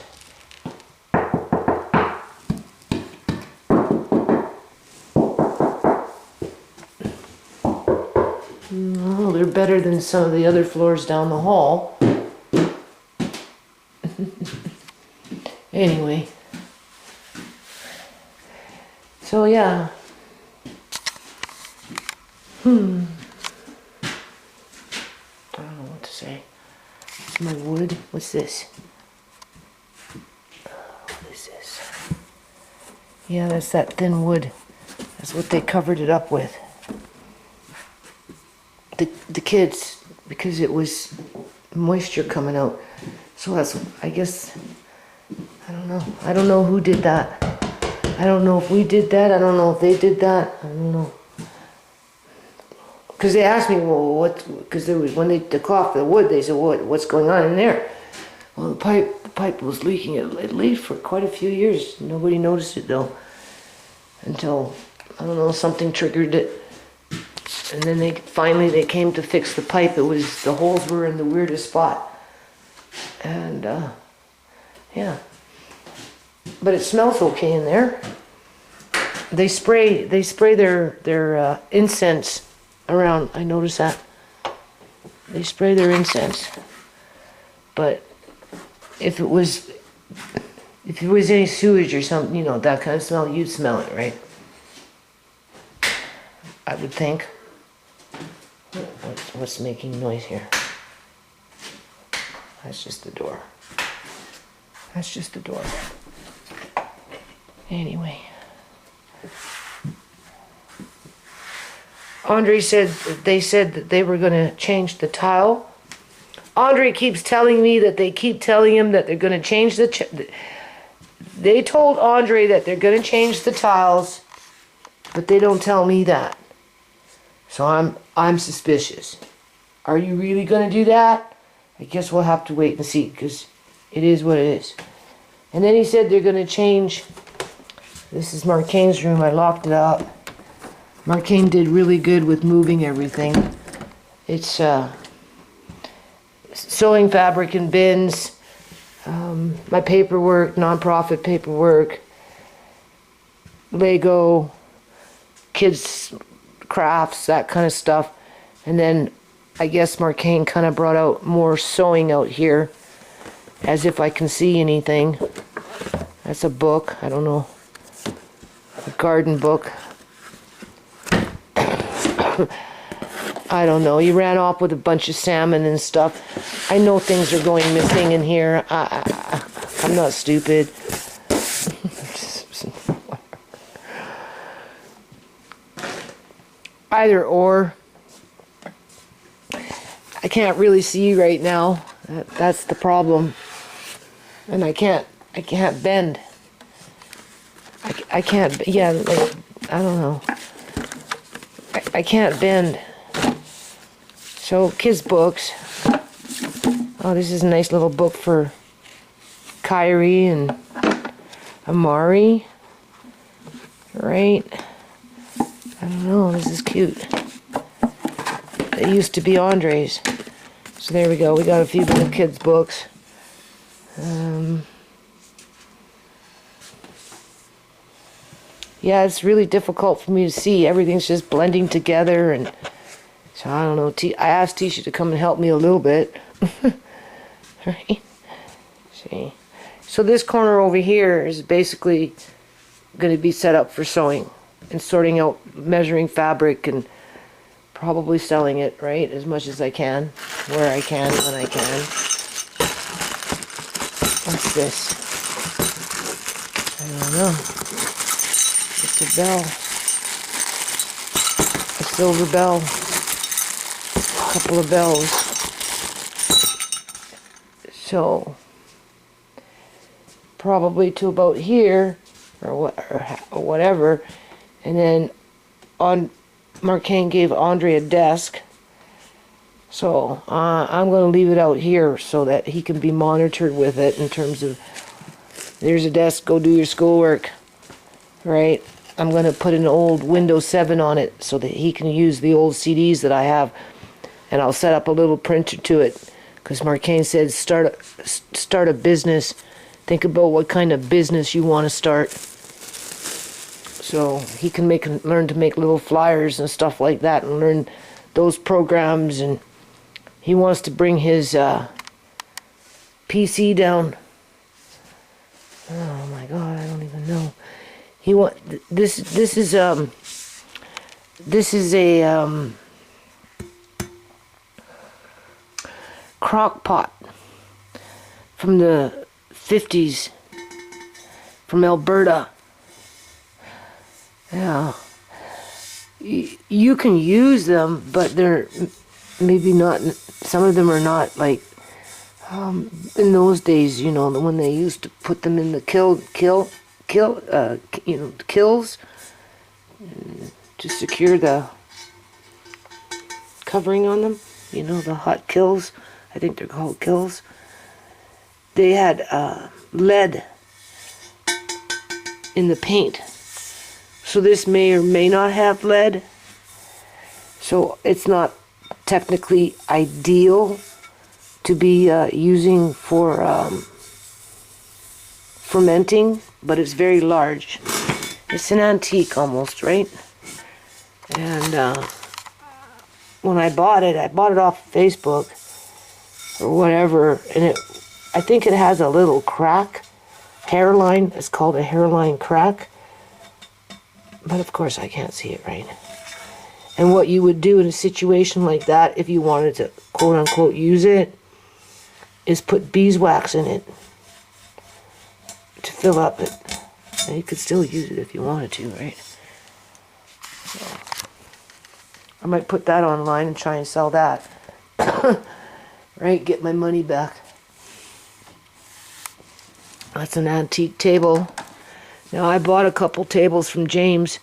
Oh, they're better than some of the other floors down the hall. Anyway. So yeah. I don't know what to say. It's my wood. What's this? What is this? Yeah, that's that thin wood. That's what they covered it up with. The kids, because it was moisture coming out. So that's, I guess, I don't know. I don't know who did that. I don't know if we did that. I don't know if they did that. I don't know. Because they asked me, well, what? Because there was when they took off the wood, they said, what's going on in there? Well, the pipe was leaking. It leaked for quite a few years. Nobody noticed it though, until I don't know, something triggered it. And then they finally came to fix the pipe. It was the holes were in the weirdest spot, and yeah. But it smells okay in there. They spray their incense around. I noticed that. They spray their incense. But if it was any sewage or something, you know, that kind of smell, you'd smell it, right? I would think. What's making noise here? That's just the door. That's just the door. Anyway. Andre said they said that they were going to change the tile. Andre keeps telling me that they keep telling him that they're going to change they told Andre that they're going to change the tiles, but they don't tell me that. So I'm suspicious. Are you really going to do that? I guess we'll have to wait and see, because it is what it is. And then he said they're going to change. This is Marcane's room. I locked it up. Marcane did really good with moving everything. It's sewing fabric in bins, my paperwork, nonprofit paperwork, Lego, kids' crafts, that kind of stuff. And then I guess Marcane kind of brought out more sewing out here, as if I can see anything. That's a book. I don't know. A garden book. I don't know. He ran off with a bunch of salmon and stuff. I know things are going missing in here. I'm not stupid. Either or. I can't really see right now. That's the problem. And I can't bend. I can't, yeah, like, I don't know. I can't bend. So, kids' books. Oh, this is a nice little book for Kyrie and Amari. Right? I don't know, this is cute. It used to be Andre's. So there we go, we got a few little kids' books. Yeah, it's really difficult for me to see. Everything's just blending together, and so I don't know. I asked Tisha to come and help me a little bit. Right? See. So this corner over here is basically going to be set up for sewing and sorting out, measuring fabric, and probably selling it, right, as much as I can, where I can, when I can. What's this? I don't know. It's a bell. A silver bell. A couple of bells. So, probably to about here, or whatever. And then Marcane gave Andre a desk. So, I'm going to leave it out here so that he can be monitored with it in terms of, there's a desk, go do your schoolwork. Right? I'm going to put an old Windows 7 on it so that he can use the old CDs that I have. And I'll set up a little printer to it. Because Marcane said start a business. Think about what kind of business you want to start. So he can learn to make little flyers and stuff like that. And learn those programs. And he wants to bring his PC down. Oh my God, I don't even know. This is a crock pot from the 50s from Alberta. Yeah, you can use them, but they're maybe not. Some of them are not like in those days. You know, when they used to put them in the kills to secure the covering on them. You know, the hot kills. I think they're called kills. They had lead in the paint. So this may or may not have lead. So it's not technically ideal to be using for fermenting, but it's very large. It's an antique almost, right? And when I bought it off Facebook or whatever, and I think it has a little crack, hairline. It's called a hairline crack. But of course I can't see it, right? And what you would do in a situation like that, if you wanted to quote unquote use it, is put beeswax in it to fill up it. And you could still use it if you wanted to, right? So, I might put that online and try and sell that. Right? Get my money back. That's an antique table. Now I bought a couple tables from James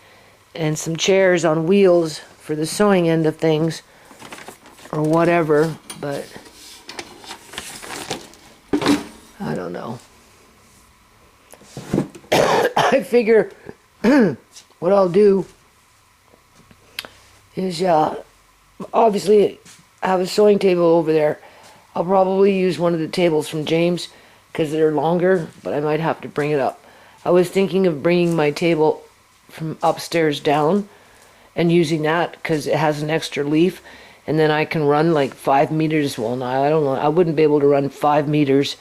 and some chairs on wheels for the sewing end of things or whatever, but I don't know. I figure what I'll do is obviously I have a sewing table over there. I'll probably use one of the tables from James because they're longer, but I might have to bring it up. I was thinking of bringing my table from upstairs down and using that because it has an extra leaf, and then I can run like 5 meters. Well, no, I don't know. I wouldn't be able to run 5 meters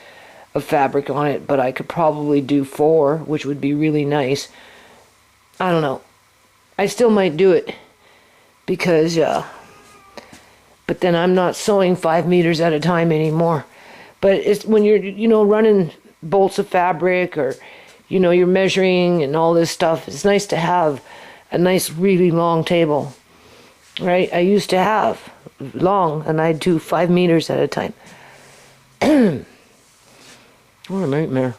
of fabric on it, but I could probably do 4, which would be really nice. I don't know. I still might do it because, but then I'm not sewing 5 meters at a time anymore. But it's when you're, running bolts of fabric or, you're measuring and all this stuff. It's nice to have a nice, really long table, right? I used to have long, and I'd do 5 meters at a time. What a nightmare.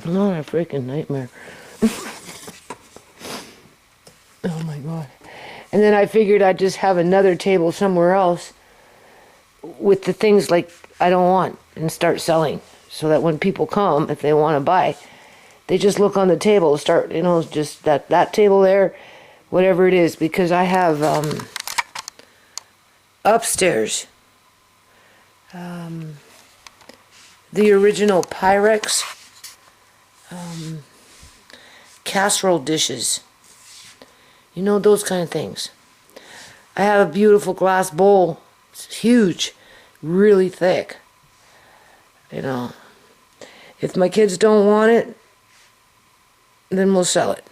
Not a freaking nightmare. Oh my God. And then I figured I'd just have another table somewhere else with the things like I don't want and start selling. So that when people come, if they want to buy, they just look on the table, start, just that table there, whatever it is. Because I have upstairs the original Pyrex casserole dishes. Those kind of things. I have a beautiful glass bowl. It's huge, really thick. If my kids don't want it, then we'll sell it.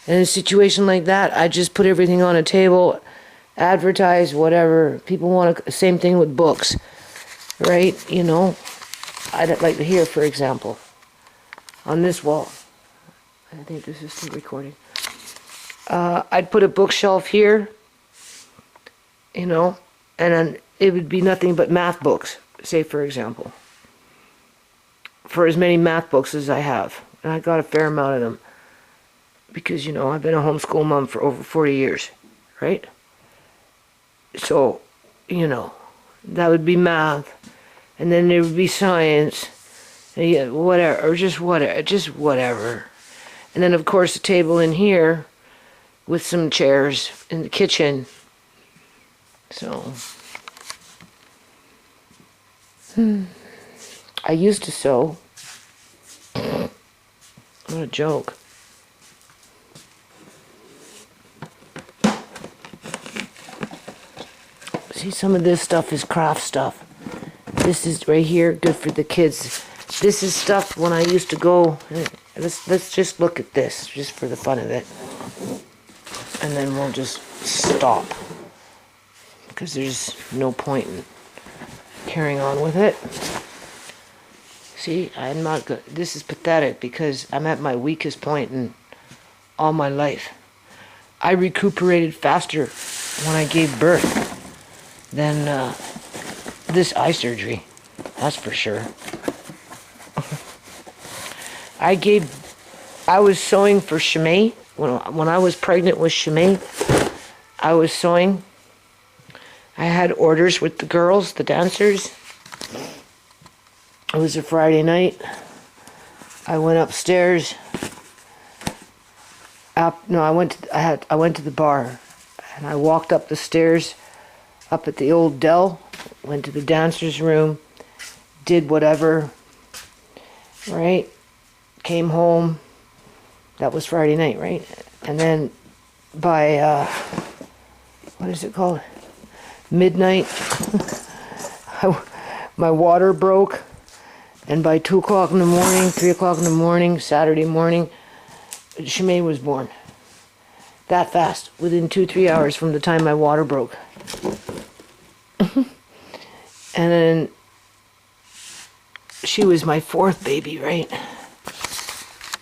And in a situation like that, I just put everything on a table, advertise, whatever. People want same thing with books, right? I'd like to hear, for example, on this wall. I think this is still recording. I'd put a bookshelf here, and then it would be nothing but math books, say for example. For as many math books as I have. And I got a fair amount of them. Because, I've been a homeschool mom for over 40 years. Right? So, that would be math. And then there would be science. And whatever. Or just whatever. And then, of course, a table in here with some chairs in the kitchen. So... I used to sew. What a joke. See, some of this stuff is craft stuff. This is right here, good for the kids. This is stuff when I used to go. Let's just look at this, just for the fun of it. And then we'll just stop. Because there's no point in carrying on with it. See, I'm not good. This is pathetic because I'm at my weakest point in all my life. I recuperated faster when I gave birth than this eye surgery. That's for sure. I was sewing for Shimei. When I was pregnant with Shimei, I was sewing I had orders with the girls, the dancers. It was a Friday night. I went upstairs. I went to the bar, and I walked up the stairs, up at the old Dell, went to the dancers' room, did whatever, right? Came home. That was Friday night, right? And then by, what is it called? Midnight, my water broke. And by 2 o'clock in the morning, 3 o'clock in the morning, Saturday morning, Shimei was born. That fast, within 2-3 hours from the time my water broke. And then she was my 4th baby, right?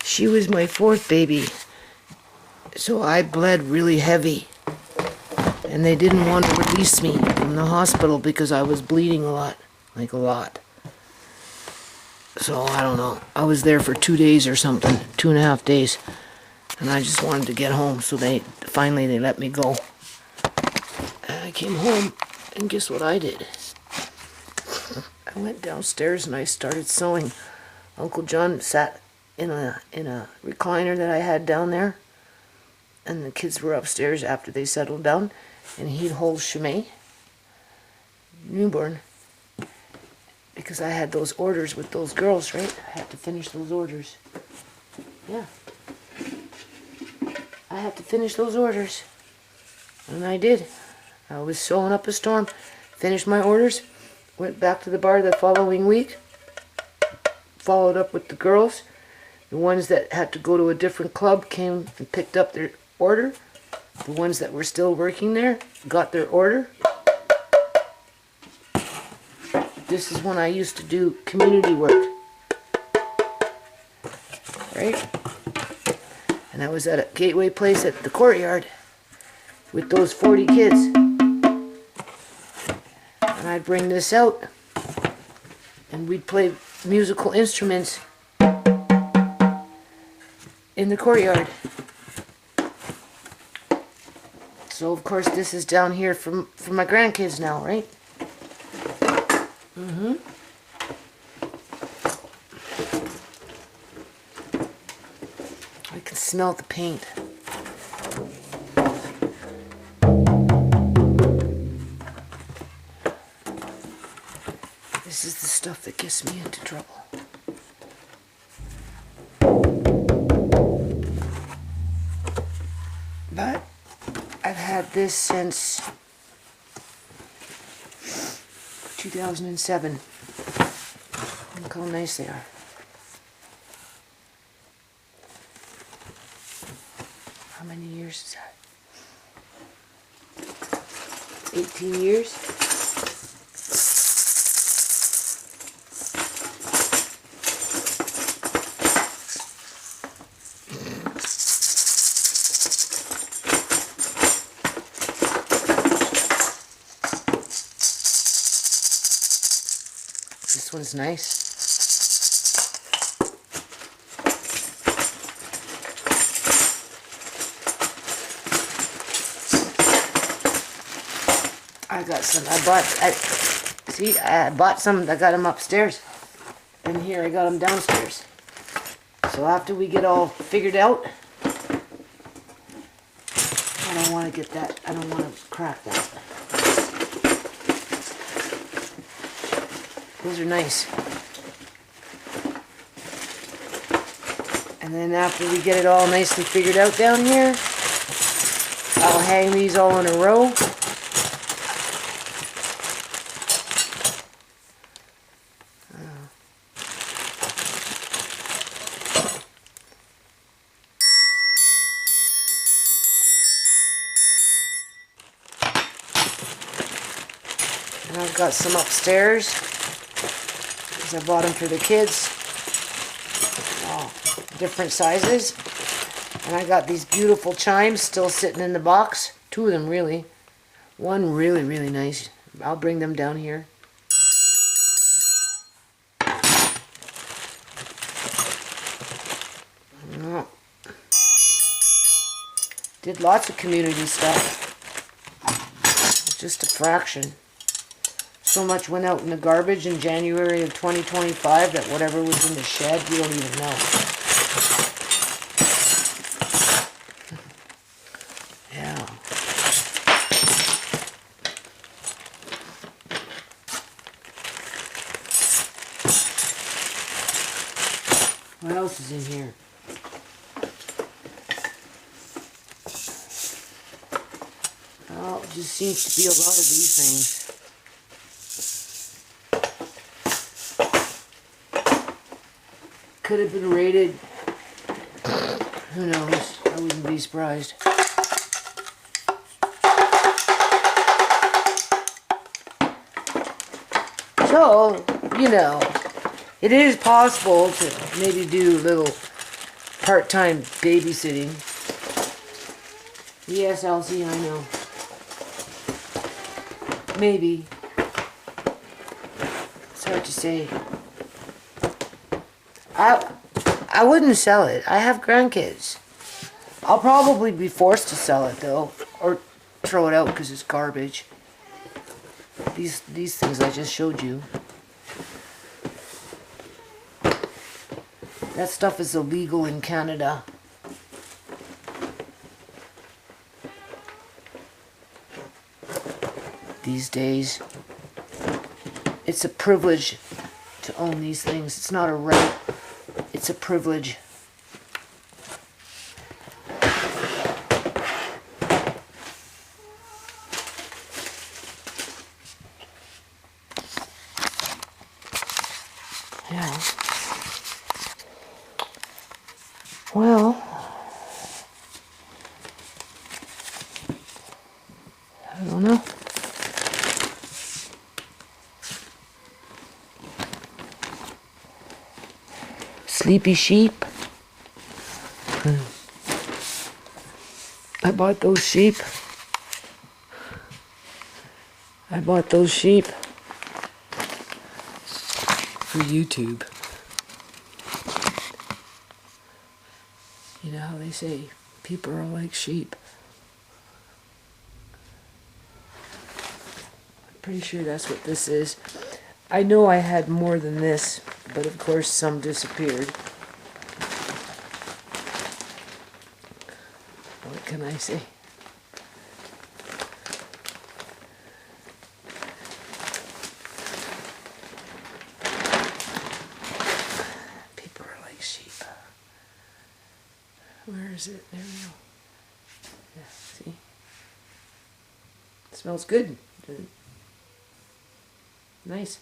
She was my 4th baby. So I bled really heavy. And they didn't want to release me from the hospital because I was bleeding a lot. Like a lot. So I don't know. I was there for 2 days or something. 2.5 days. And I just wanted to get home. So finally they let me go. And I came home. And guess what I did? I went downstairs and I started sewing. Uncle John sat in a recliner that I had down there, and the kids were upstairs after they settled down, and he'd hold Shimei, newborn, because I had those orders with those girls, right? I had to finish those orders. Yeah. I had to finish those orders. And I did. I was sewing up a storm, finished my orders, went back to the bar the following week, followed up with the girls. The ones that had to go to a different club came and picked up their order. The ones that were still working there got their order. This is when I used to do community work. Right? And I was at a Gateway place at the courtyard with those 40 kids. And I'd bring this out and we'd play musical instruments in the courtyard. So of course this is down here for my grandkids now, right? I can smell the paint. This is the stuff that gets me into trouble. But I've had this since 2007. Look how nice they are. How many years is that? 18 years? This one's nice. I got some. I bought some. I got them upstairs, and here I got them downstairs. So after we get all figured out, I don't want to get that. I don't want to crack that. Those are nice. And then after we get it all nicely figured out down here, I'll hang these all in a row. And I've got some upstairs. I bought them for the kids, different sizes, and I got these beautiful chimes still sitting in the box, 2 of them really, one really nice. I'll bring them down here. Did lots of community stuff. just a fraction. So much went out in the garbage in January of 2025 that whatever was in the shed, you don't even know. Yeah. What else is in here? Well, it just seems to be a lot of these things. Could have been raided. Who knows? I wouldn't be surprised. So, you know, it is possible to maybe do a little part-time babysitting. Yes, Elsie, I know. Maybe. It's hard to say. I wouldn't sell it. I have grandkids. I'll probably be forced to sell it though, or throw it out because it's garbage. These things I just showed you. That stuff is illegal in Canada. These days. It's a privilege to own these things. It's not a right. It's a privilege. Yeah. Well, I don't know. Sleepy sheep. I bought those sheep. For YouTube. You know how they say people are like sheep. I'm pretty sure that's what this is. I know I had more than this, but of course some disappeared. What can I say? People are like sheep. Where is it? There we go. Yeah, see? It smells good. Nice.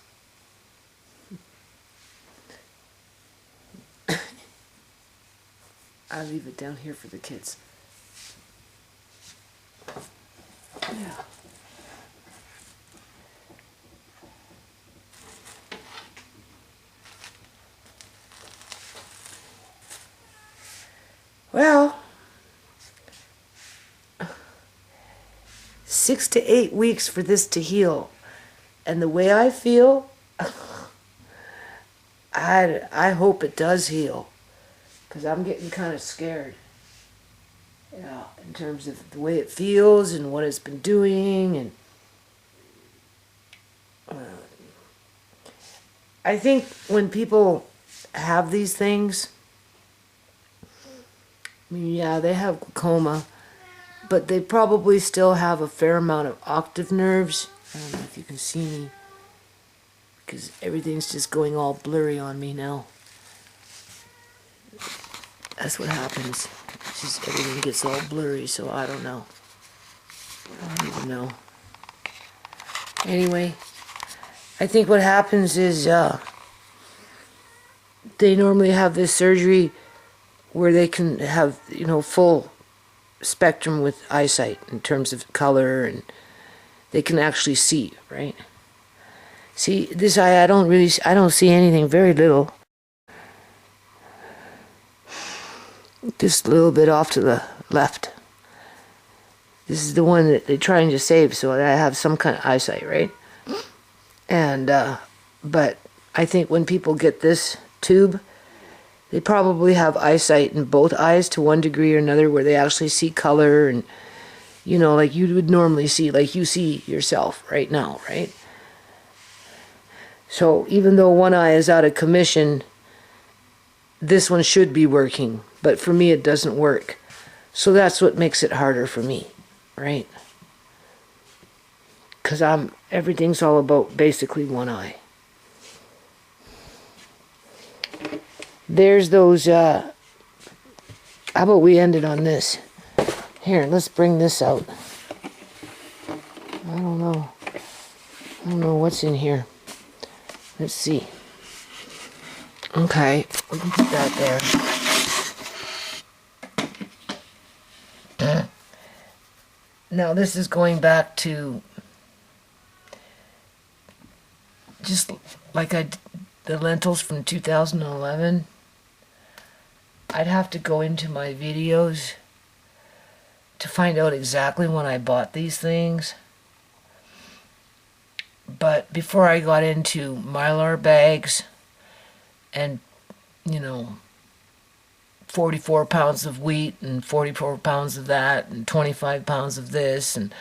I'll leave it down here for the kids. Yeah. Well, 6 to 8 weeks for this to heal. And the way I feel, I hope it does heal. Because I'm getting kind of scared. Yeah, in terms of the way it feels and what it's been doing. And I think when people have these things, I mean, yeah, they have glaucoma, but they probably still have a fair amount of octave nerves. I don't know if you can see me, because everything's just going all blurry on me now. That's what happens. It's just everything gets all blurry, so I don't know. I don't even know. Anyway, I think what happens is they normally have this surgery where they can have, you know, full spectrum with eyesight in terms of color, and they can actually see, right? See, this eye, I don't see anything, very little. Just a little bit off to the left. This is the one that they're trying to save so that I have some kind of eyesight, right? And, but I think when people get this tube, they probably have eyesight in both eyes to one degree or another, where they actually see color and You know, like you would normally see, like you see yourself right now, right? So even though one eye is out of commission, this one should be working, but for me it doesn't work. So that's what makes it harder for me, right? Because everything's all about basically one eye. There's those, how about we end it on this? Here, let's bring this out. I don't know. I don't know what's in here. Let's see. Okay, we can put that there. Now this is going back to just like the lentils from 2011. I'd have to go into my videos to find out exactly when I bought these things. But before I got into Mylar bags and, you know, 44 pounds of wheat and 44 pounds of that and 25 pounds of this and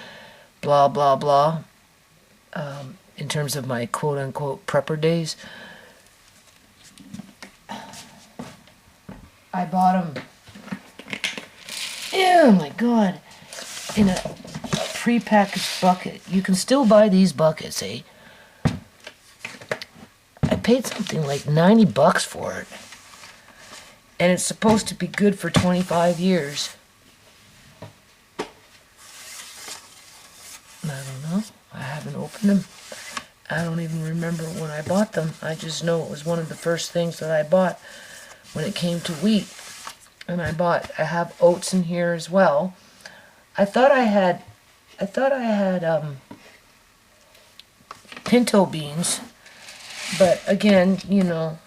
blah, blah, blah, in terms of my quote-unquote prepper days, I bought them, oh my God, in a pre-packaged bucket. You can still buy these buckets, eh? I paid something like 90 bucks for it. And it's supposed to be good for 25 years. I don't know. I haven't opened them. I don't even remember when I bought them. I just know it was one of the first things that I bought when it came to wheat. And I have oats in here as well. I thought I had pinto beans, but again, you know,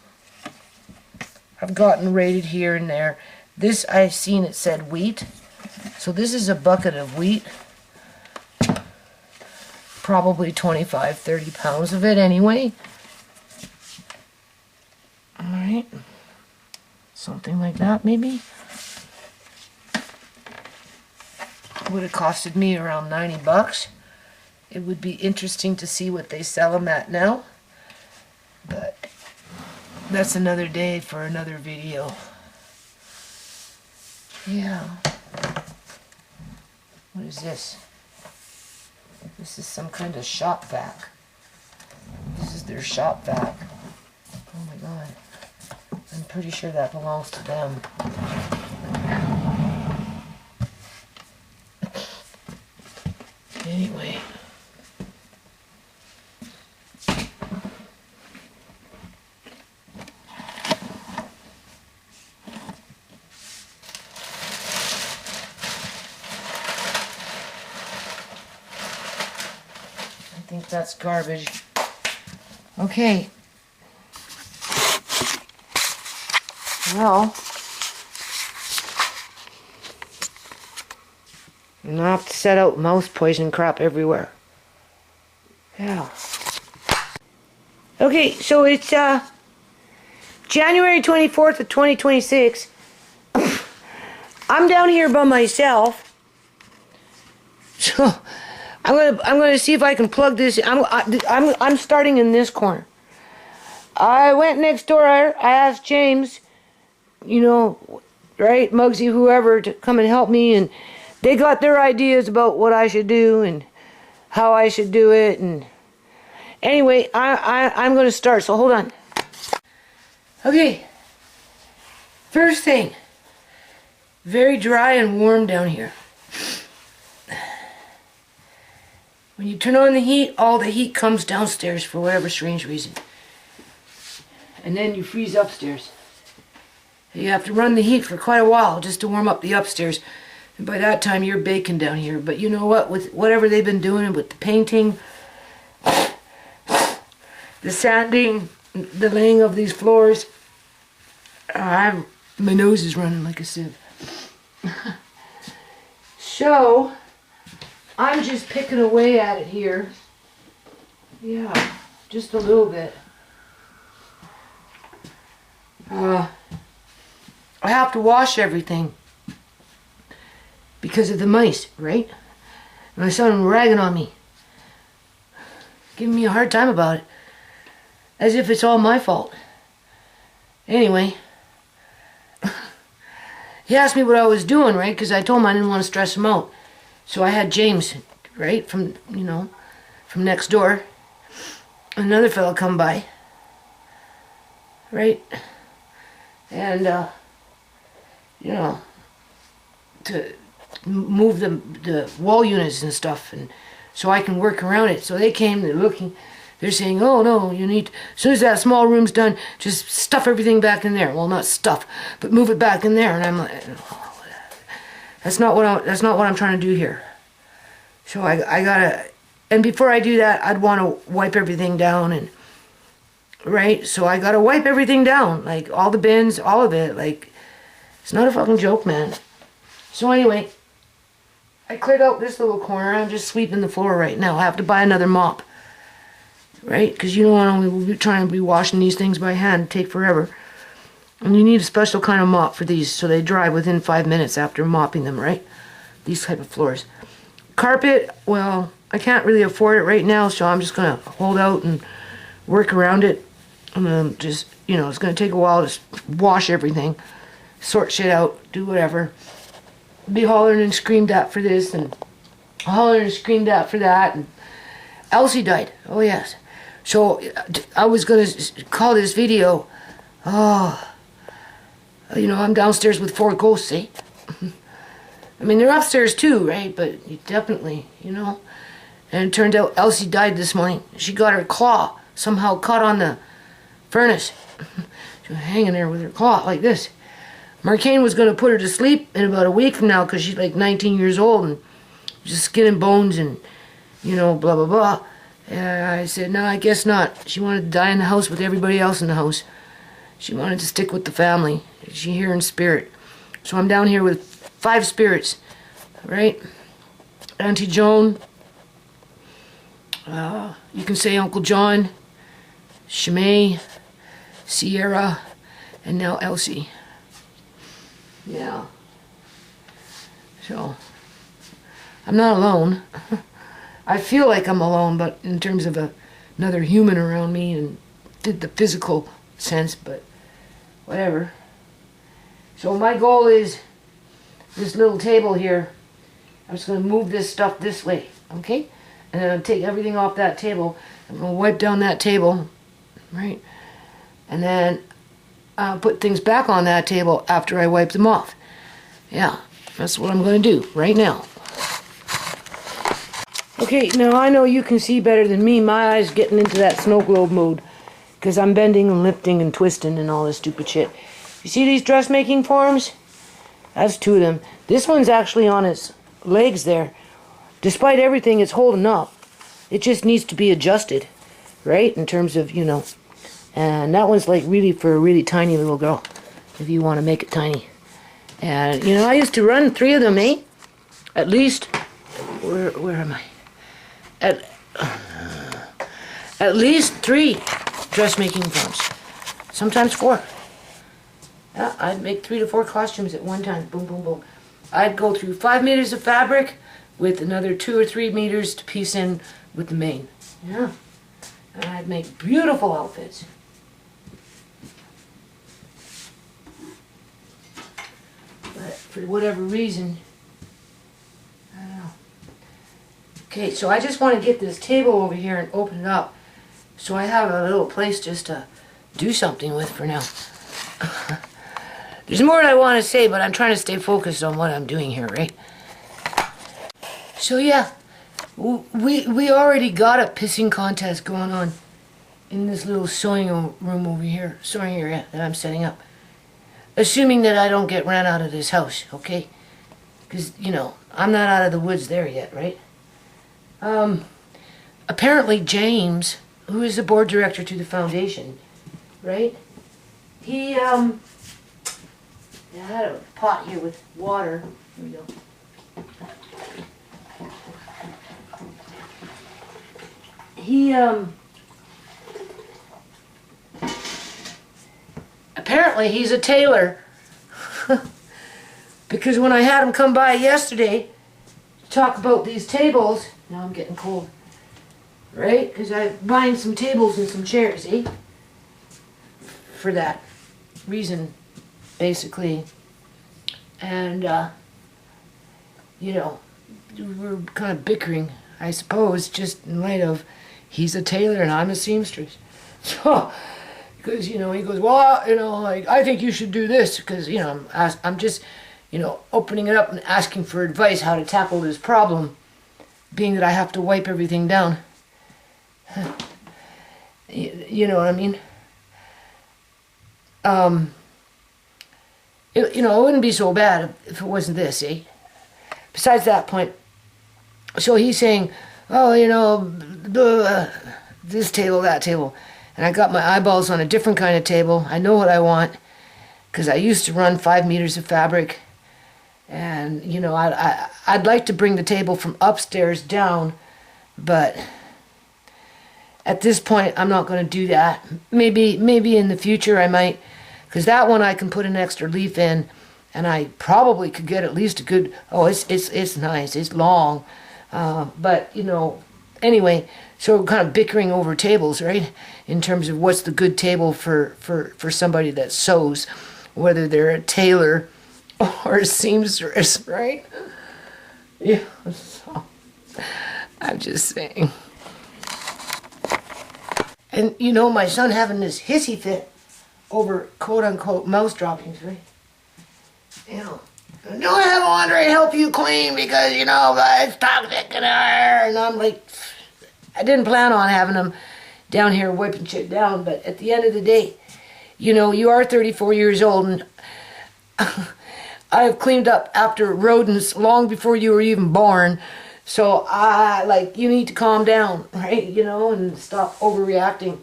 I've gotten rated here and there. This, I've seen it said wheat, so this is a bucket of wheat, probably 25, 30 pounds of it anyway. Alright, something like that maybe. Would have costed me around 90 bucks. It would be interesting to see what they sell them at now, but that's another day for another video. Yeah. What is this? This is some kind of shop vac. This is their shop vac. Oh my God. I'm pretty sure that belongs to them. Anyway. I think that's garbage. Okay. Well, and I have to set out mouse poison crap everywhere. Yeah. Okay, so it's January 24th of 2026. I'm down here by myself. So I'm gonna see if I can plug this. I'm starting in this corner. I went next door. I asked James, you know, right, Muggsy, whoever, to come and help me, and they got their ideas about what I should do and how I should do it. And anyway, I'm going to start, so hold on. Okay, first thing, very dry and warm down here. When you turn on the heat, all the heat comes downstairs for whatever strange reason. And then you freeze upstairs. You have to run the heat for quite a while just to warm up the upstairs. And by that time, you're baking down here. But you know what? With whatever they've been doing with the painting, the sanding, the laying of these floors, my nose is running like a sieve. So, I'm just picking away at it here. Yeah, just a little bit. I have to wash everything because of the mice, right? And my son ragging on me, giving me a hard time about it, as if it's all my fault. Anyway, he asked me what I was doing, right? Because I told him I didn't want to stress him out. So I had James, right, from next door, another fellow come by, right? And, to move the wall units and stuff, and so I can work around it. So they came, they're looking, they're saying, oh no, you need, as soon as that small room's done, just stuff everything back in there. Well, not stuff, but move it back in there. And I'm like, oh, that's not what I'm trying to do here. So I gotta, and before I do that, I'd want to wipe everything down, and right, so I gotta wipe everything down, like all the bins, all of it. Like, it's not a fucking joke, man. So anyway, I cleared out this little corner. I'm just sweeping the floor right now. I have to buy another mop, right? Because you know we'll be trying to be washing these things by hand, take forever. And you need a special kind of mop for these, so they dry within 5 minutes after mopping them, right? These type of floors. Carpet, well, I can't really afford it right now, so I'm just gonna hold out and work around it. I'm gonna just, it's gonna take a while to wash everything, sort shit out, do whatever. Be hollering and screamed at for this, and hollering and screamed at for that, and Elsie died. Oh yes. So I was gonna call this video, I'm downstairs with 4 ghosts, eh? I mean, they're upstairs too, right? But you definitely, And it turned out Elsie died this morning. She got her claw somehow caught on the furnace. She was hanging there with her claw like this. Marcane was going to put her to sleep in about a week from now because she's like 19 years old and just skin and bones and, blah, blah, blah. And I said, no, I guess not. She wanted to die in the house with everybody else in the house. She wanted to stick with the family. She here in spirit. So I'm down here with 5 spirits, right? Auntie Joan, you can say Uncle John, Shimei, Sierra, and now Elsie. Yeah. So, I'm not alone. I feel like I'm alone, but in terms of another human around me and the physical sense, but whatever. So my goal is this little table here. I'm just going to move this stuff this way, okay? And then I'll take everything off that table. I'm going to wipe down that table, right? And then I'll put things back on that table after I wipe them off. Yeah, that's what I'm going to do right now. Okay, now I know you can see better than me. My eyes getting into that snow globe mode because I'm bending and lifting and twisting and all this stupid shit. You see these dressmaking forms? That's 2 of them. This one's actually on its legs there. Despite everything, it's holding up. It just needs to be adjusted, right? In terms of, And that one's like really for a really tiny little girl, if you want to make it tiny. And, I used to run 3 of them, eh? At least, where am I? At least 3 dressmaking forms. Sometimes 4. Yeah, I'd make 3 to 4 costumes at one time. Boom, boom, boom. I'd go through 5 meters of fabric with another 2 or 3 meters to piece in with the mane. Yeah. And I'd make beautiful outfits. But for whatever reason, I don't know. Okay, so I just want to get this table over here and open it up so I have a little place just to do something with for now. There's more that I want to say, but I'm trying to stay focused on what I'm doing here, right? So yeah, we already got a pissing contest going on in this little sewing room over here, sewing area that I'm setting up. Assuming that I don't get ran out of this house, okay? Because, I'm not out of the woods there yet, right? Apparently James, who is the board director to the foundation, right? He, I had a pot here with water. Here we go. He, apparently he's a tailor. Because when I had him come by yesterday talk about these tables. Now I'm getting cold. Right? Because I'm buying some tables and some chairs, eh? For that reason, basically. And, you know, we're kind of bickering, I suppose, just in light of he's a tailor and I'm a seamstress. So, because, you know, he goes, well, you know, like, I think you should do this, because, you know, I'm just, you know, opening it up and asking for advice how to tackle this problem, being that I have to wipe everything down. You know what I mean? You know, it wouldn't be so bad if it wasn't this, eh? Besides that point, so he's saying, oh, you know, this table, that table. And I got my eyeballs on a different kind of table. I know what I want, because I used to run 5 meters of fabric. And, you know, I'd like to bring the table from upstairs down, but at this point, I'm not going to do that. Maybe in the future I might, because that one I can put an extra leaf in, and I probably could get at least a good. Oh, it's nice. It's long, but you know. Anyway, so we're kind of bickering over tables, right? In terms of what's the good table for somebody that sews, whether they're a tailor or a seamstress, right? Yeah. So, I'm just saying. And, you know, my son having this hissy fit over quote-unquote mouse droppings, right? You know, don't have Andre help you clean because, you know, it's toxic in there. And I'm like, I didn't plan on having him down here wiping shit down. But at the end of the day, you know, you are 34 years old. And I have cleaned up after rodents long before you were even born. So, you need to calm down, right? You know, and stop overreacting,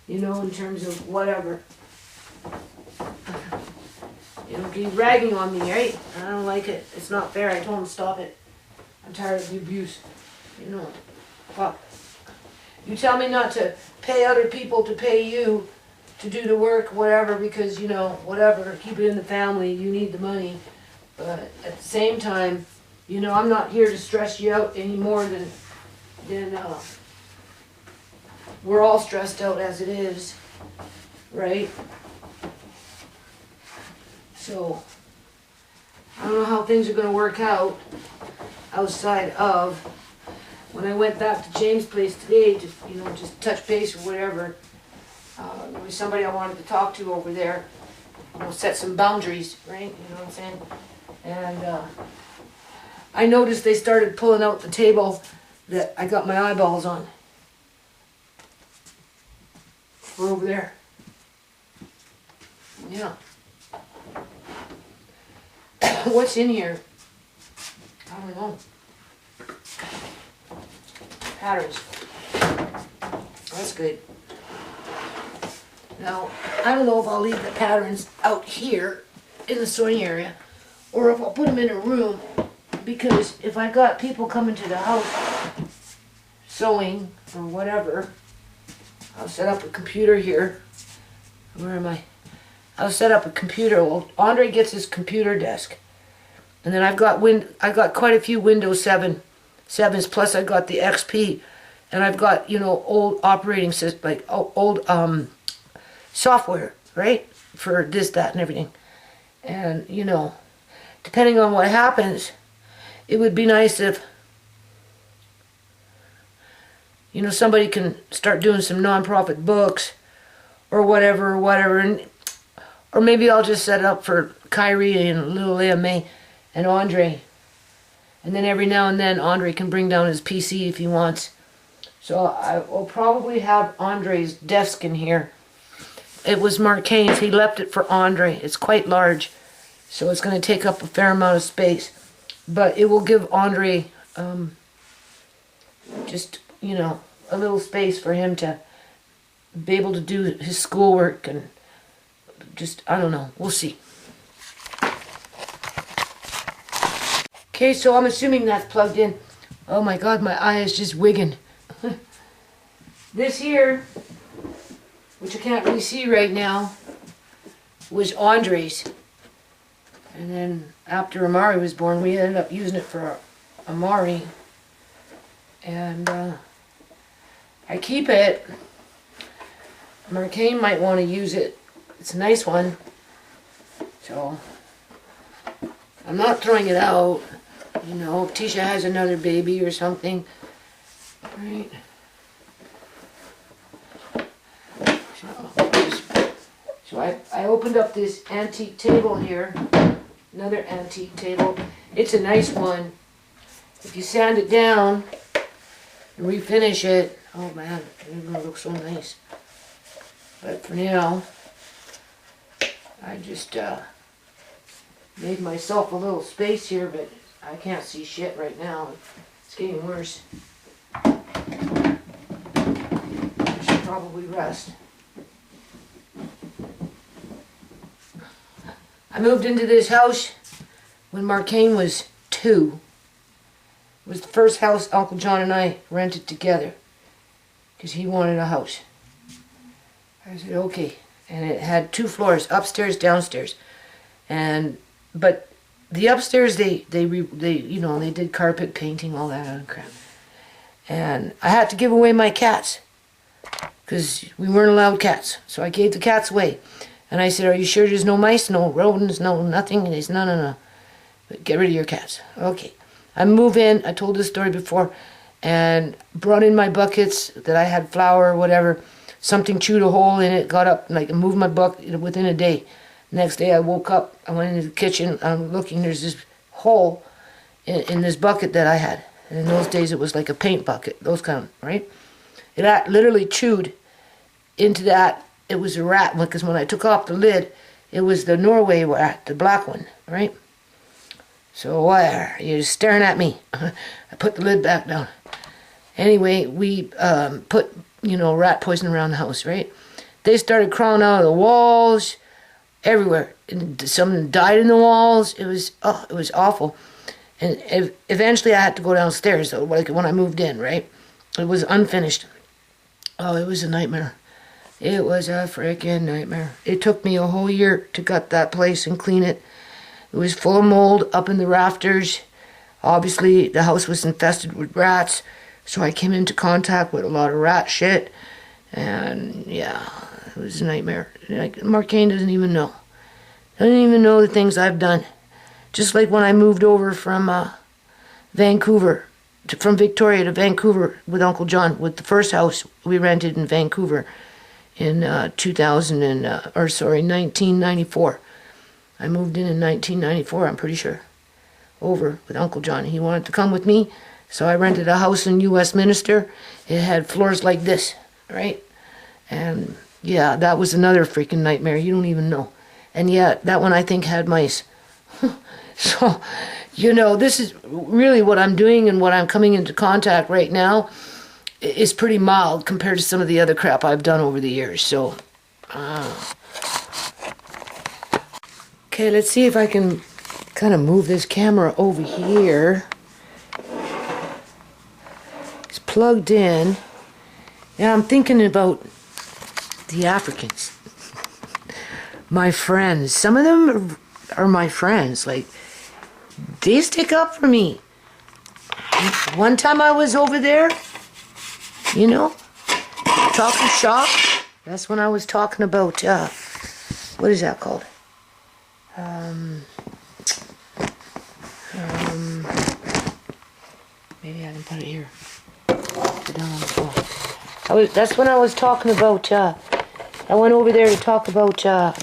you know, in terms of whatever. You know, he's ragging on me, right? I don't like it. It's not fair. I told him to stop it. I'm tired of the abuse. You know, fuck. You tell me not to pay other people to pay you to do the work, whatever, because, you know, whatever, keep it in the family. You need the money. But at the same time, you know, I'm not here to stress you out any more than we're all stressed out as it is, right? So, I don't know how things are going to work out outside of when I went back to James' place today to, you know, just touch base or whatever. There was somebody I wanted to talk to over there, you know, set some boundaries, right? You know what I'm saying? And, I noticed they started pulling out the table that I got my eyeballs on. We're over there. Yeah. What's in here? I don't know. Patterns. That's good. Now, I don't know if I'll leave the patterns out here in the sewing area or if I'll put them in a room. Because if I got people coming to the house sewing or whatever, I'll set up a computer here. Where am I? I'll set up a computer. Well, Andre gets his computer desk. And then I've got quite a few Windows 7s, plus I got the XP. And I've got, you know, old operating system, like old software, right? For this, that, and everything. And, you know, depending on what happens, it would be nice if, you know, somebody can start doing some non-profit books or whatever, and, or maybe I'll just set it up for Kyrie and little AMA and Andre. And then every now and then Andre can bring down his PC if he wants. So I will probably have Andre's desk in here. It was Marquin's. He left it for Andre. It's quite large, so it's going to take up a fair amount of space. But it will give Andre just, you know, a little space for him to be able to do his schoolwork and just, I don't know. We'll see. Okay, so I'm assuming that's plugged in. Oh my God, my eye is just wigging. This here, which I can't really see right now, was Andre's. And then after Amari was born, we ended up using it for Amari, and I keep it. Marcane might want to use it. It's a nice one, so I'm not throwing it out. You know, if Tisha has another baby or something, right? So I opened up this antique table here, another antique table. It's a nice one. If you sand it down and refinish it, oh man, it's gonna look so nice. But for now, I just made myself a little space here, but I can't see shit right now. It's getting worse. I should probably rest. I moved into this house when Marcane was 2. It was the first house Uncle John and I rented together because he wanted a house. I said, okay. And it had 2 floors, upstairs, downstairs. But the upstairs, they you know, they did carpet painting, all that other crap. And I had to give away my cats because we weren't allowed cats. So I gave the cats away. And I said, are you sure there's no mice, no rodents, no nothing? And he said, no. But get rid of your cats. Okay. I move in, I told this story before, and brought in my buckets that I had flour or whatever. Something chewed a hole in it, got up, like moved my bucket within a day. Next day I woke up, I went into the kitchen, I'm looking, there's this hole in this bucket that I had. And in those days it was like a paint bucket, those kind, right? It literally chewed into that. It was a rat, because when I took off the lid, it was the Norway rat, the black one, right? So why are you staring at me? I put the lid back down. Anyway, we put, you know, rat poison around the house, right? They started crawling out of the walls, everywhere. And some died in the walls. It was awful. And eventually I had to go downstairs, though, like when I moved in, right? It was unfinished. Oh, it was a nightmare. It was a freaking nightmare. It took me a whole year to gut that place and clean it. It was full of mold up in the rafters. Obviously, the house was infested with rats, so I came into contact with a lot of rat shit. And yeah, it was a nightmare. Like, Marcane doesn't even know. Doesn't even know the things I've done. Just like when I moved over from Vancouver, from Victoria to Vancouver with Uncle John, with the first house we rented in Vancouver in 1994. I moved in 1994, I'm pretty sure, over with Uncle John. He wanted to come with me, so I rented a house in Westminster. It had floors like this, right? And yeah, that was another freaking nightmare. You don't even know. And yeah, that one I think had mice. So, you know, this is really what I'm doing, and what I'm coming into contact right now is pretty mild compared to some of the other crap I've done over the years. So, okay, let's see if I can kind of move this camera over here. It's plugged in. Yeah, I'm thinking about the Africans. My friends. Some of them are my friends. Like, they stick up for me. One time I was over there, you know, talking shop. That's when I was talking about, what is that called? Maybe I can put it here. Put it down on the floor. That's when I was talking about, I went over there to talk about, what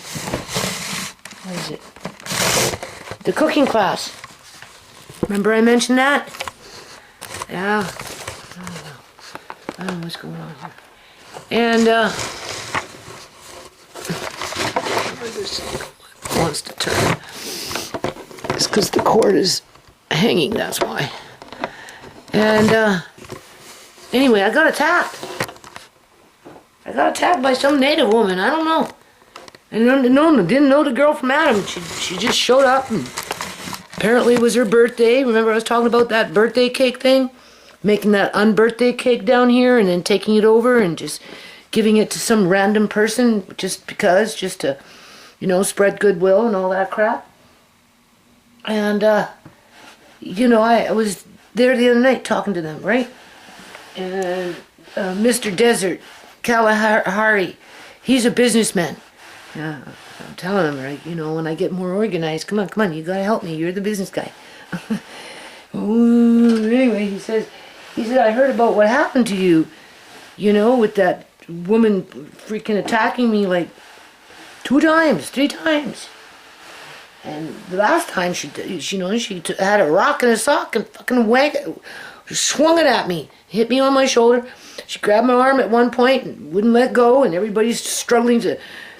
is it? The cooking class. Remember I mentioned that? Yeah. I don't know what's going on here. And, this wants to turn. It's because the cord is hanging, that's why. And, anyway, I got attacked. I got attacked by some native woman, I don't know. I didn't know the girl from Adam. She just showed up, and apparently it was her birthday. Remember I was talking about that birthday cake thing? Making that unbirthday cake down here and then taking it over and just giving it to some random person just because, just to, you know, spread goodwill and all that crap. And, you know, I was there the other night talking to them, right? And Mr. Desert, Kalahari, he's a businessman. Yeah, I'm telling him, right, you know, when I get more organized, come on, you gotta help me, you're the business guy. Anyway, he said, I heard about what happened to you, you know, with that woman freaking attacking me like 2 times, 3 times. And the last time she had a rock and a sock and fucking swung it at me, hit me on my shoulder. She grabbed my arm at one point and wouldn't let go, and everybody's struggling to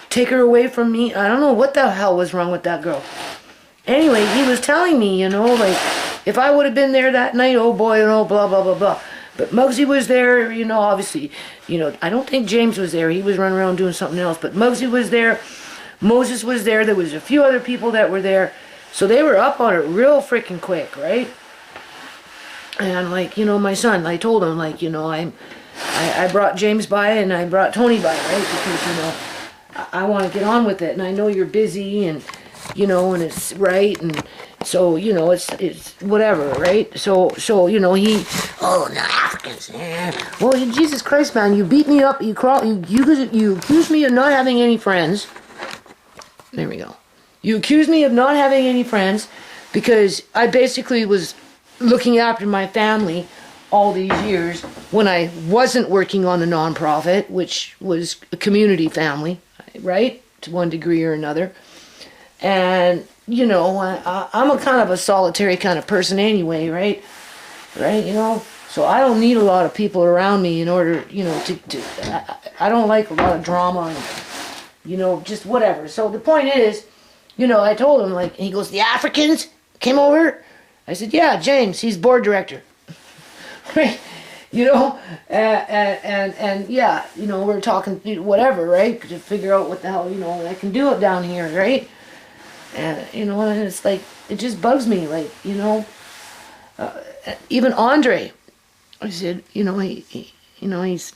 take her away from me. I don't know what the hell was wrong with that girl. Anyway, he was telling me, you know, like, if I would have been there that night, oh boy, you know, blah, blah, blah, blah. But Muggsy was there, you know, obviously. You know, I don't think James was there. He was running around doing something else. But Muggsy was there. Moses was there. There was a few other people that were there. So they were up on it real freaking quick, right? And, like, you know, my son, I told him, like, you know, I brought James by and I brought Tony by, right? Because, you know, I want to get on with it. And I know you're busy and, you know, and it's right. And so, you know, it's whatever, right? So you know, no, Africans. Well, Jesus Christ, man, you beat me up. You accused me of not having any friends. There we go. You accused me of not having any friends because I basically was looking after my family all these years when I wasn't working on the nonprofit, which was a community family, right? To one degree or another. And, you know, I'm a kind of a solitary kind of person anyway, right? Right, you know? So I don't need a lot of people around me in order, you know, I don't like a lot of drama and, you know, just whatever. So the point is, you know, I told him, like, he goes, the Africans came over? I said, yeah, James, he's board director. Right? You know, and yeah, you know, we're talking, whatever, right? To figure out what the hell, you know, I can do it down here, right? And, you know, and it's like, it just bugs me, like, you know, even Andre, I said, you know, he's,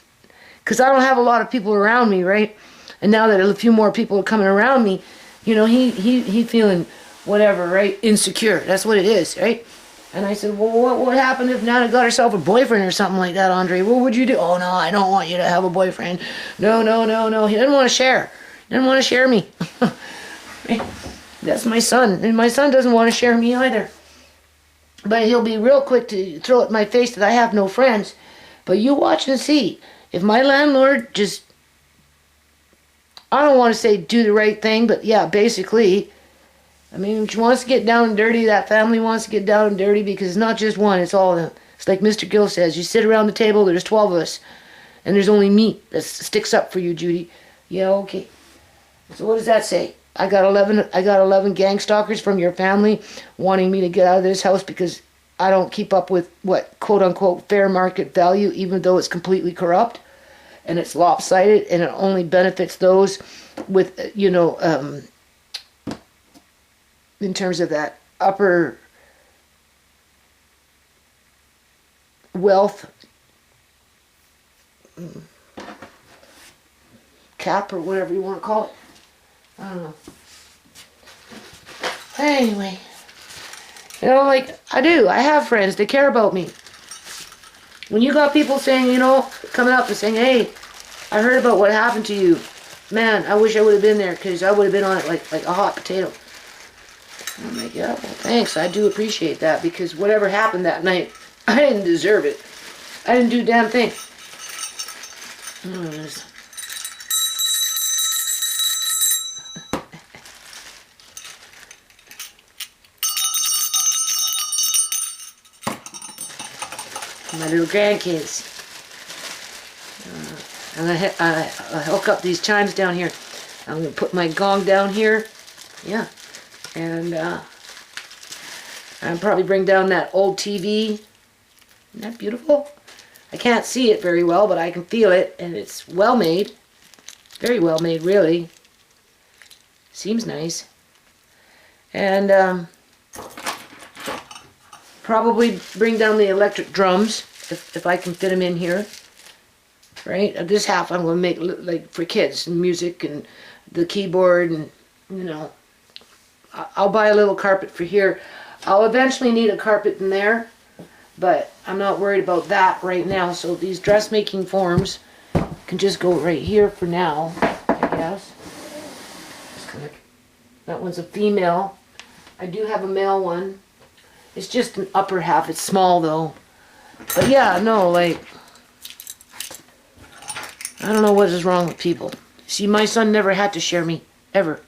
because I don't have a lot of people around me, right? And now that a few more people are coming around me, you know, he feeling whatever, right? Insecure, that's what it is, right? And I said, well, what would happen if Nana got herself a boyfriend or something like that, Andre? What would you do? Oh, no, I don't want you to have a boyfriend. No. He doesn't want to share. He doesn't want to share me. That's my son. And my son doesn't want to share me either. But he'll be real quick to throw it in my face that I have no friends. But you watch and see. If my landlord just, I don't want to say do the right thing, but yeah, basically, I mean, she wants to get down and dirty. That family wants to get down and dirty because it's not just one, it's all of them. It's like Mr. Gill says, you sit around the table, there's 12 of us, and there's only meat that sticks up for you, Judy. Yeah, okay. So what does that say? I got 11 gangstalkers from your family wanting me to get out of this house because I don't keep up with what, quote unquote, fair market value, even though it's completely corrupt and it's lopsided and it only benefits those with, you know, in terms of that upper wealth cap or whatever you want to call it. I don't know. Anyway, you know, like, I have friends, they care about me. When you got people saying, you know, coming up and saying, hey, I heard about what happened to you. Man, I wish I would have been there because I would have been on it like a hot potato. I'm like, yeah, well, thanks. I do appreciate that because whatever happened that night, I didn't deserve it. I didn't do a damn thing. My little grandkids. I'm going to hook up these chimes down here. I'm going to put my gong down here. Yeah. And I'll probably bring down that old TV. Isn't that beautiful? I can't see it very well, but I can feel it, and it's well made. Very well made, really. Seems nice. And probably bring down the electric drums, if I can fit them in here. Right? This half I'm going to make like for kids, and music, and the keyboard, and, you know. I'll buy a little carpet for here. I'll eventually need a carpet in there, But I'm not worried about that right now. So these dressmaking forms can just go right here for now, I guess. That one's a female. I do have a male one. It's just an upper half. It's small though. But yeah, no, like, I don't know what is wrong with people. See, my son never had to share me, ever.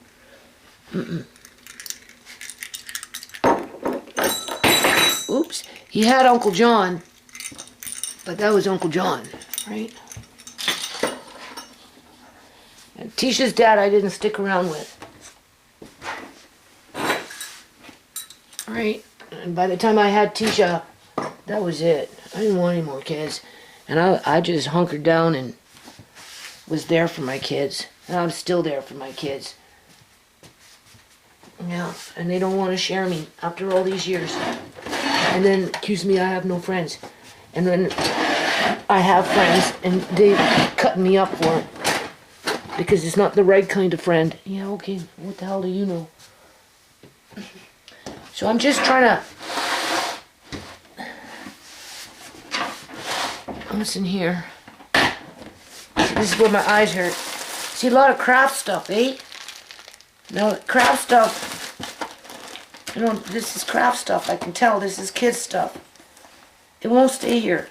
Oops. He had Uncle John, but that was Uncle John, right? And Tisha's dad I didn't stick around with. Right? And by the time I had Tisha, that was it. I didn't want any more kids. And I just hunkered down and was there for my kids. And I'm still there for my kids. Yeah, and they don't want to share me after all these years. And then accuse me I have no friends. And then I have friends and they cut me up for it. Because it's not the right kind of friend. Yeah, okay, what the hell do you know? So I'm just trying to... What's in here? This is where my eyes hurt. See, a lot of craft stuff, eh? No, craft stuff. You know, this is craft stuff. I can tell this is kids stuff. It won't stay here.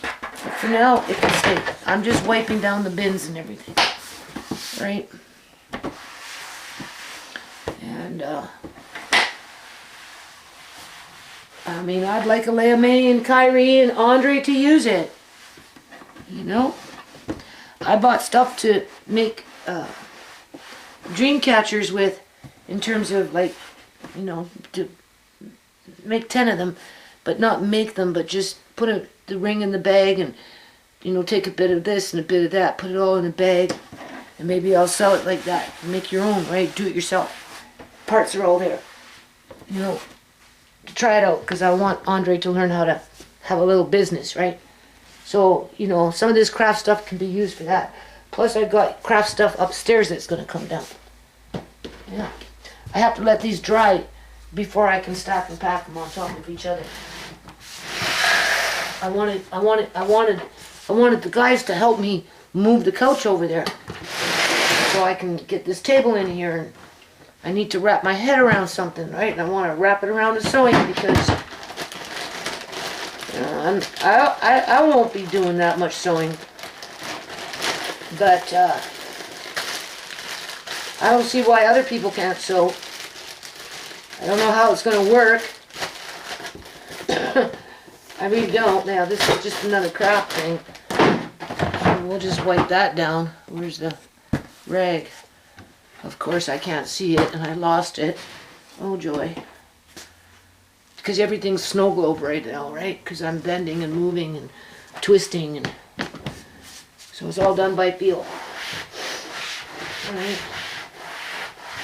But for now, it can stay. I'm just wiping down the bins and everything. Right? And, I mean, I'd like Alea May and Kyrie and Andre to use it. You know? I bought stuff to make dream catchers with, in terms of, like, you know, to make 10 of them, but not make them, but just put the ring in the bag and, you know, take a bit of this and a bit of that, put it all in a bag, and maybe I'll sell it like that. Make your own, right? Do it yourself. Parts are all there. You know, to try it out, because I want Andre to learn how to have a little business, right? So, you know, some of this craft stuff can be used for that. Plus, I've got craft stuff upstairs that's going to come down. Yeah. I have to let these dry before I can stack and pack them on top of each other. I wanted the guys to help me move the couch over there so I can get this table in here. And I need to wrap my head around something, right? And I want to wrap it around the sewing because I won't be doing that much sewing. But I don't see why other people can't sew. I don't know how it's going to work. I really don't. Now, this is just another craft thing. We'll just wipe that down. Where's the rag? Of course, I can't see it, and I lost it. Oh, joy. Because everything's snow globe right now, right? Because I'm bending and moving and twisting. And so it's all done by feel. All right.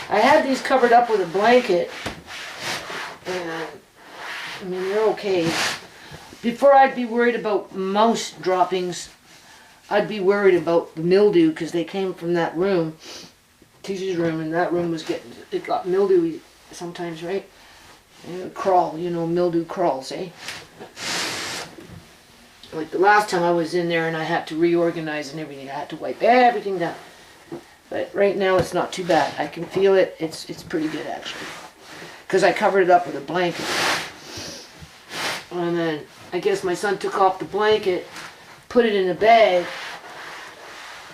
I had these covered up with a blanket. And, I mean, they're okay. Before I'd be worried about mouse droppings, I'd be worried about the mildew, because they came from that room, Tisha's room, and that room was it got mildewy sometimes, right? And it would crawl, you know, mildew crawls, eh? Like the last time I was in there and I had to reorganize and everything, I had to wipe everything down. But right now it's not too bad. I can feel it. It's pretty good, actually. Because I covered it up with a blanket. And then I guess my son took off the blanket, put it in a bag,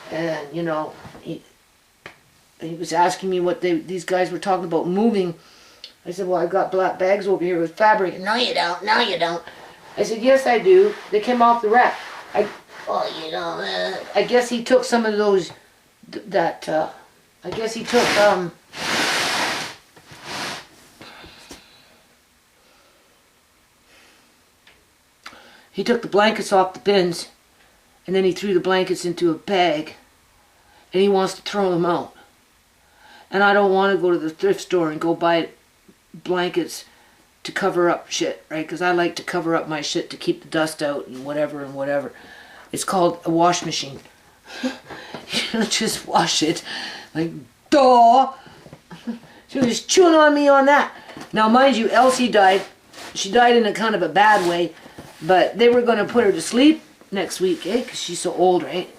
and, you know, he was asking me what these guys were talking about moving. I said, well, I've got black bags over here with fabric. No, you don't. No, you don't. I said, yes, I do. They came off the rack. Well, you know, I guess he took some of those, I guess he took, he took the blankets off the bins, and then he threw the blankets into a bag, and he wants to throw them out. And I don't want to go to the thrift store and go buy blankets to cover up shit, right? Because I like to cover up my shit to keep the dust out and whatever and whatever. It's called a wash machine. You don't just wash it. Like, duh! She was chewing on me on that. Now, mind you, Elsie died. She died in a kind of a bad way. But they were going to put her to sleep next week, eh? Because she's so old, right?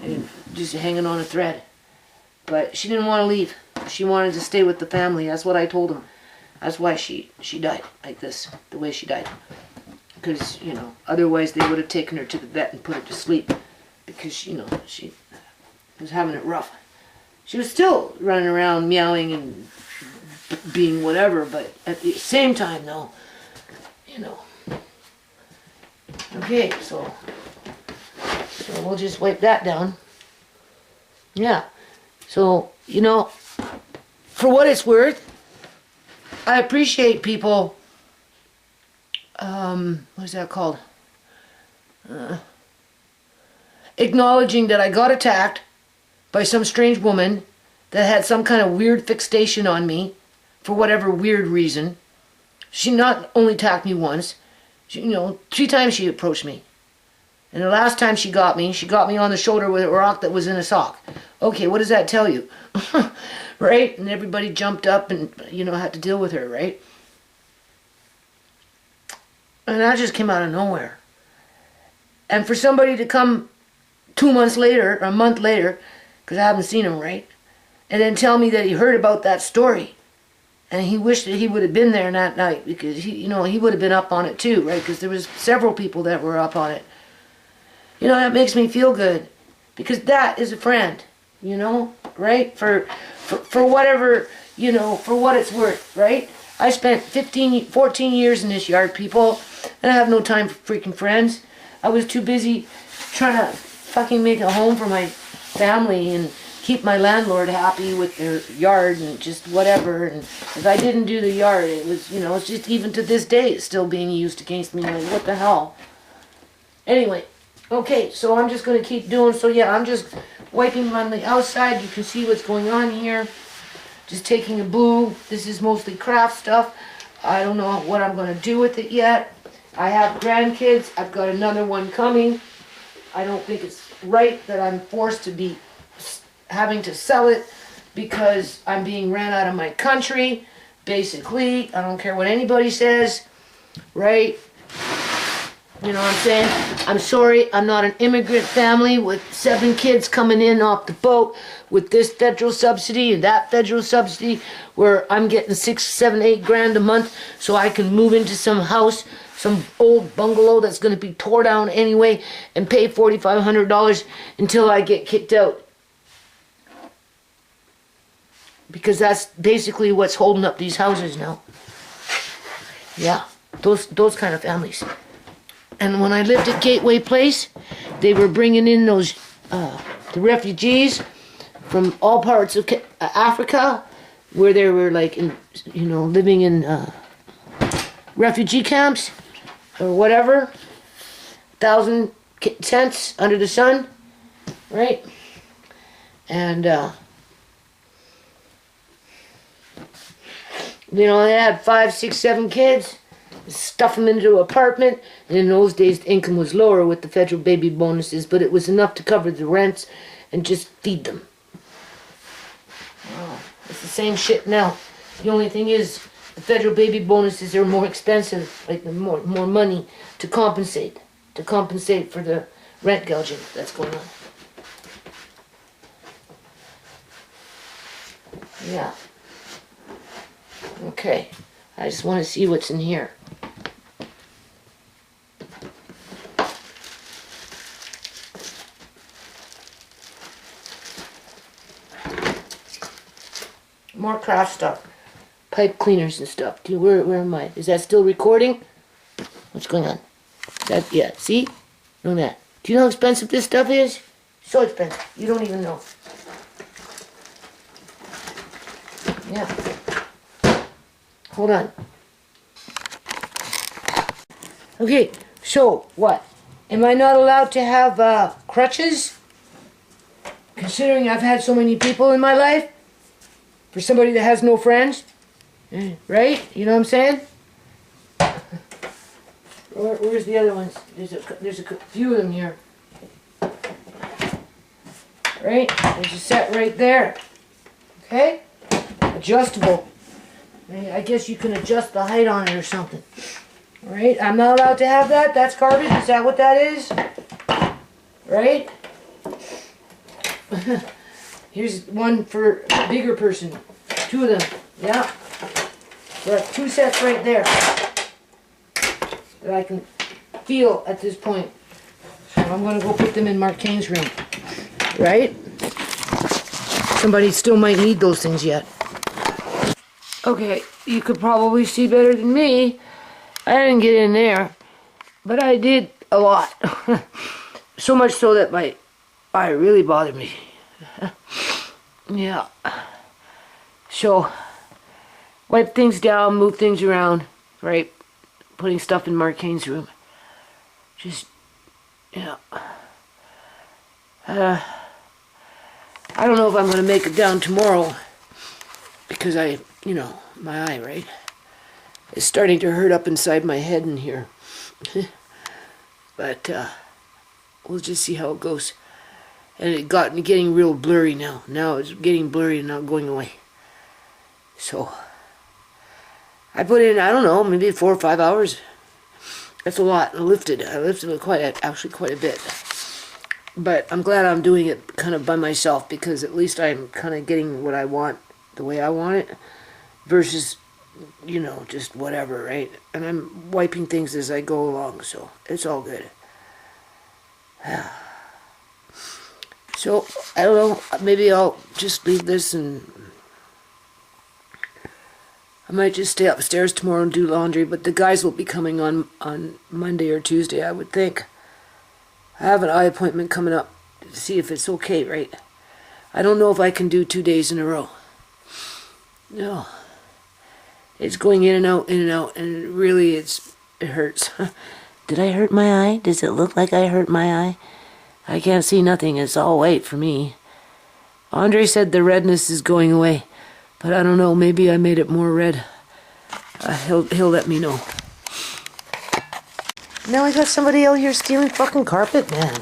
And just hanging on a thread. But she didn't want to leave. She wanted to stay with the family. That's what I told them. That's why she died like this, the way she died. Because, you know, otherwise they would have taken her to the vet and put her to sleep. Because, you know, she was having it rough. She was still running around meowing and being whatever, but at the same time, though, you know. Okay, so we'll just wipe that down. Yeah. So, you know, for what it's worth, I appreciate people, what is that called? Acknowledging that I got attacked by some strange woman that had some kind of weird fixation on me for whatever weird reason. She not only attacked me once, she, you know, 3 times she approached me. And the last time she got me on the shoulder with a rock that was in a sock. Okay, what does that tell you? Right? And everybody jumped up and, you know, had to deal with her, right? And that just came out of nowhere. And for somebody to come 2 months later, or a month later, because I haven't seen him, right? And then tell me that he heard about that story. And he wished that he would have been there that night, because he, you know, he would have been up on it too, right? Because there was several people that were up on it. You know, that makes me feel good. Because that is a friend, you know, right? For whatever, you know, for what it's worth, right? I spent 14 years in this yard, people, and I have no time for freaking friends. I was too busy trying to fucking make a home for my family and keep my landlord happy with their yard and just whatever. And if I didn't do the yard, it was, you know, it's just even to this day, it's still being used against me. Like, what the hell? Anyway, okay, so I'm just going to keep doing, so yeah, I'm just wiping on the outside. You can see what's going on here. Just taking a boo. This is mostly craft stuff. I don't know what I'm going to do with it yet. I have grandkids. I've got another one coming. I don't think it's right that I'm forced to be having to sell it because I'm being ran out of my country. Basically, I don't care what anybody says, right? You know what I'm saying? I'm sorry, I'm not an immigrant family with 7 kids coming in off the boat with this federal subsidy and that federal subsidy where I'm getting 6, 7, 8 grand a month so I can move into some house, some old bungalow that's going to be tore down anyway and pay $4,500 until I get kicked out. Because that's basically what's holding up these houses now. Yeah, those kind of families. And when I lived at Gateway Place, they were bringing in those the refugees from all parts of Africa, where they were like, in, you know, living in refugee camps or whatever, 1,000 tents under the sun, right? And you know, they had 5, 6, 7 kids. Stuff them into an apartment, and in those days the income was lower with the federal baby bonuses, but it was enough to cover the rents and just feed them. Oh, it's the same shit now. The only thing is the federal baby bonuses are more expensive, like more money to compensate for the rent gouging that's going on. Yeah. Okay. I just want to see what's in here. More craft stuff. Pipe cleaners and stuff. Dude, where am I? Is that still recording? What's going on? That, yeah, see? Look at that. Do you know how expensive this stuff is? So expensive. You don't even know. Yeah. Hold on. Okay, so what? Am I not allowed to have crutches? Considering I've had so many people in my life? For somebody that has no friends? Right? You know what I'm saying? Where's the other ones? There's a few of them here. Right? There's a set right there. Okay? Adjustable. I guess you can adjust the height on it or something. Right? I'm not allowed to have that? That's garbage? Is that what that is? Right? Here's one for a bigger person. 2 of them. Yeah. So that's 2 sets right there that I can feel at this point. So I'm going to go put them in Mark Kane's room. Right? Somebody still might need those things yet. Okay, you could probably see better than me. I didn't get in there, but I did a lot. So much so that my eye really bothered me. Yeah. So, wipe things down, move things around, right? Putting stuff in Mark Kane's room. Just, yeah. I don't know if I'm going to make it down tomorrow because my eye, right? It's starting to hurt up inside my head in here. But we'll just see how it goes. And it got getting real blurry now. Now it's getting blurry and not going away. So I put in, I don't know, maybe 4 or 5 hours. That's a lot. I lifted it actually quite a bit. But I'm glad I'm doing it kind of by myself because at least I'm kind of getting what I want the way I want it versus, just whatever, right? And I'm wiping things as I go along, so it's all good. So, I don't know, maybe I'll just leave this and I might just stay upstairs tomorrow and do laundry, but the guys will be coming on Monday or Tuesday, I would think. I have an eye appointment coming up to see if it's okay, right? I don't know if I can do 2 days in a row. No. It's going in and out, and really it hurts. Did I hurt my eye? Does it look like I hurt my eye? I can't see nothing. It's all white for me. Andre said the redness is going away, but I don't know. Maybe I made it more red. He'll let me know. Now I got somebody out here stealing fucking carpet, man.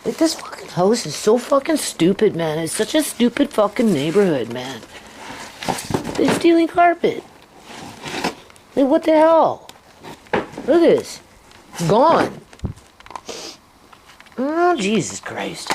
Like, this fucking house is so fucking stupid, man. It's such a stupid fucking neighborhood, man. They're stealing carpet. Like, what the hell? Look at this. Gone. Oh, Jesus Christ.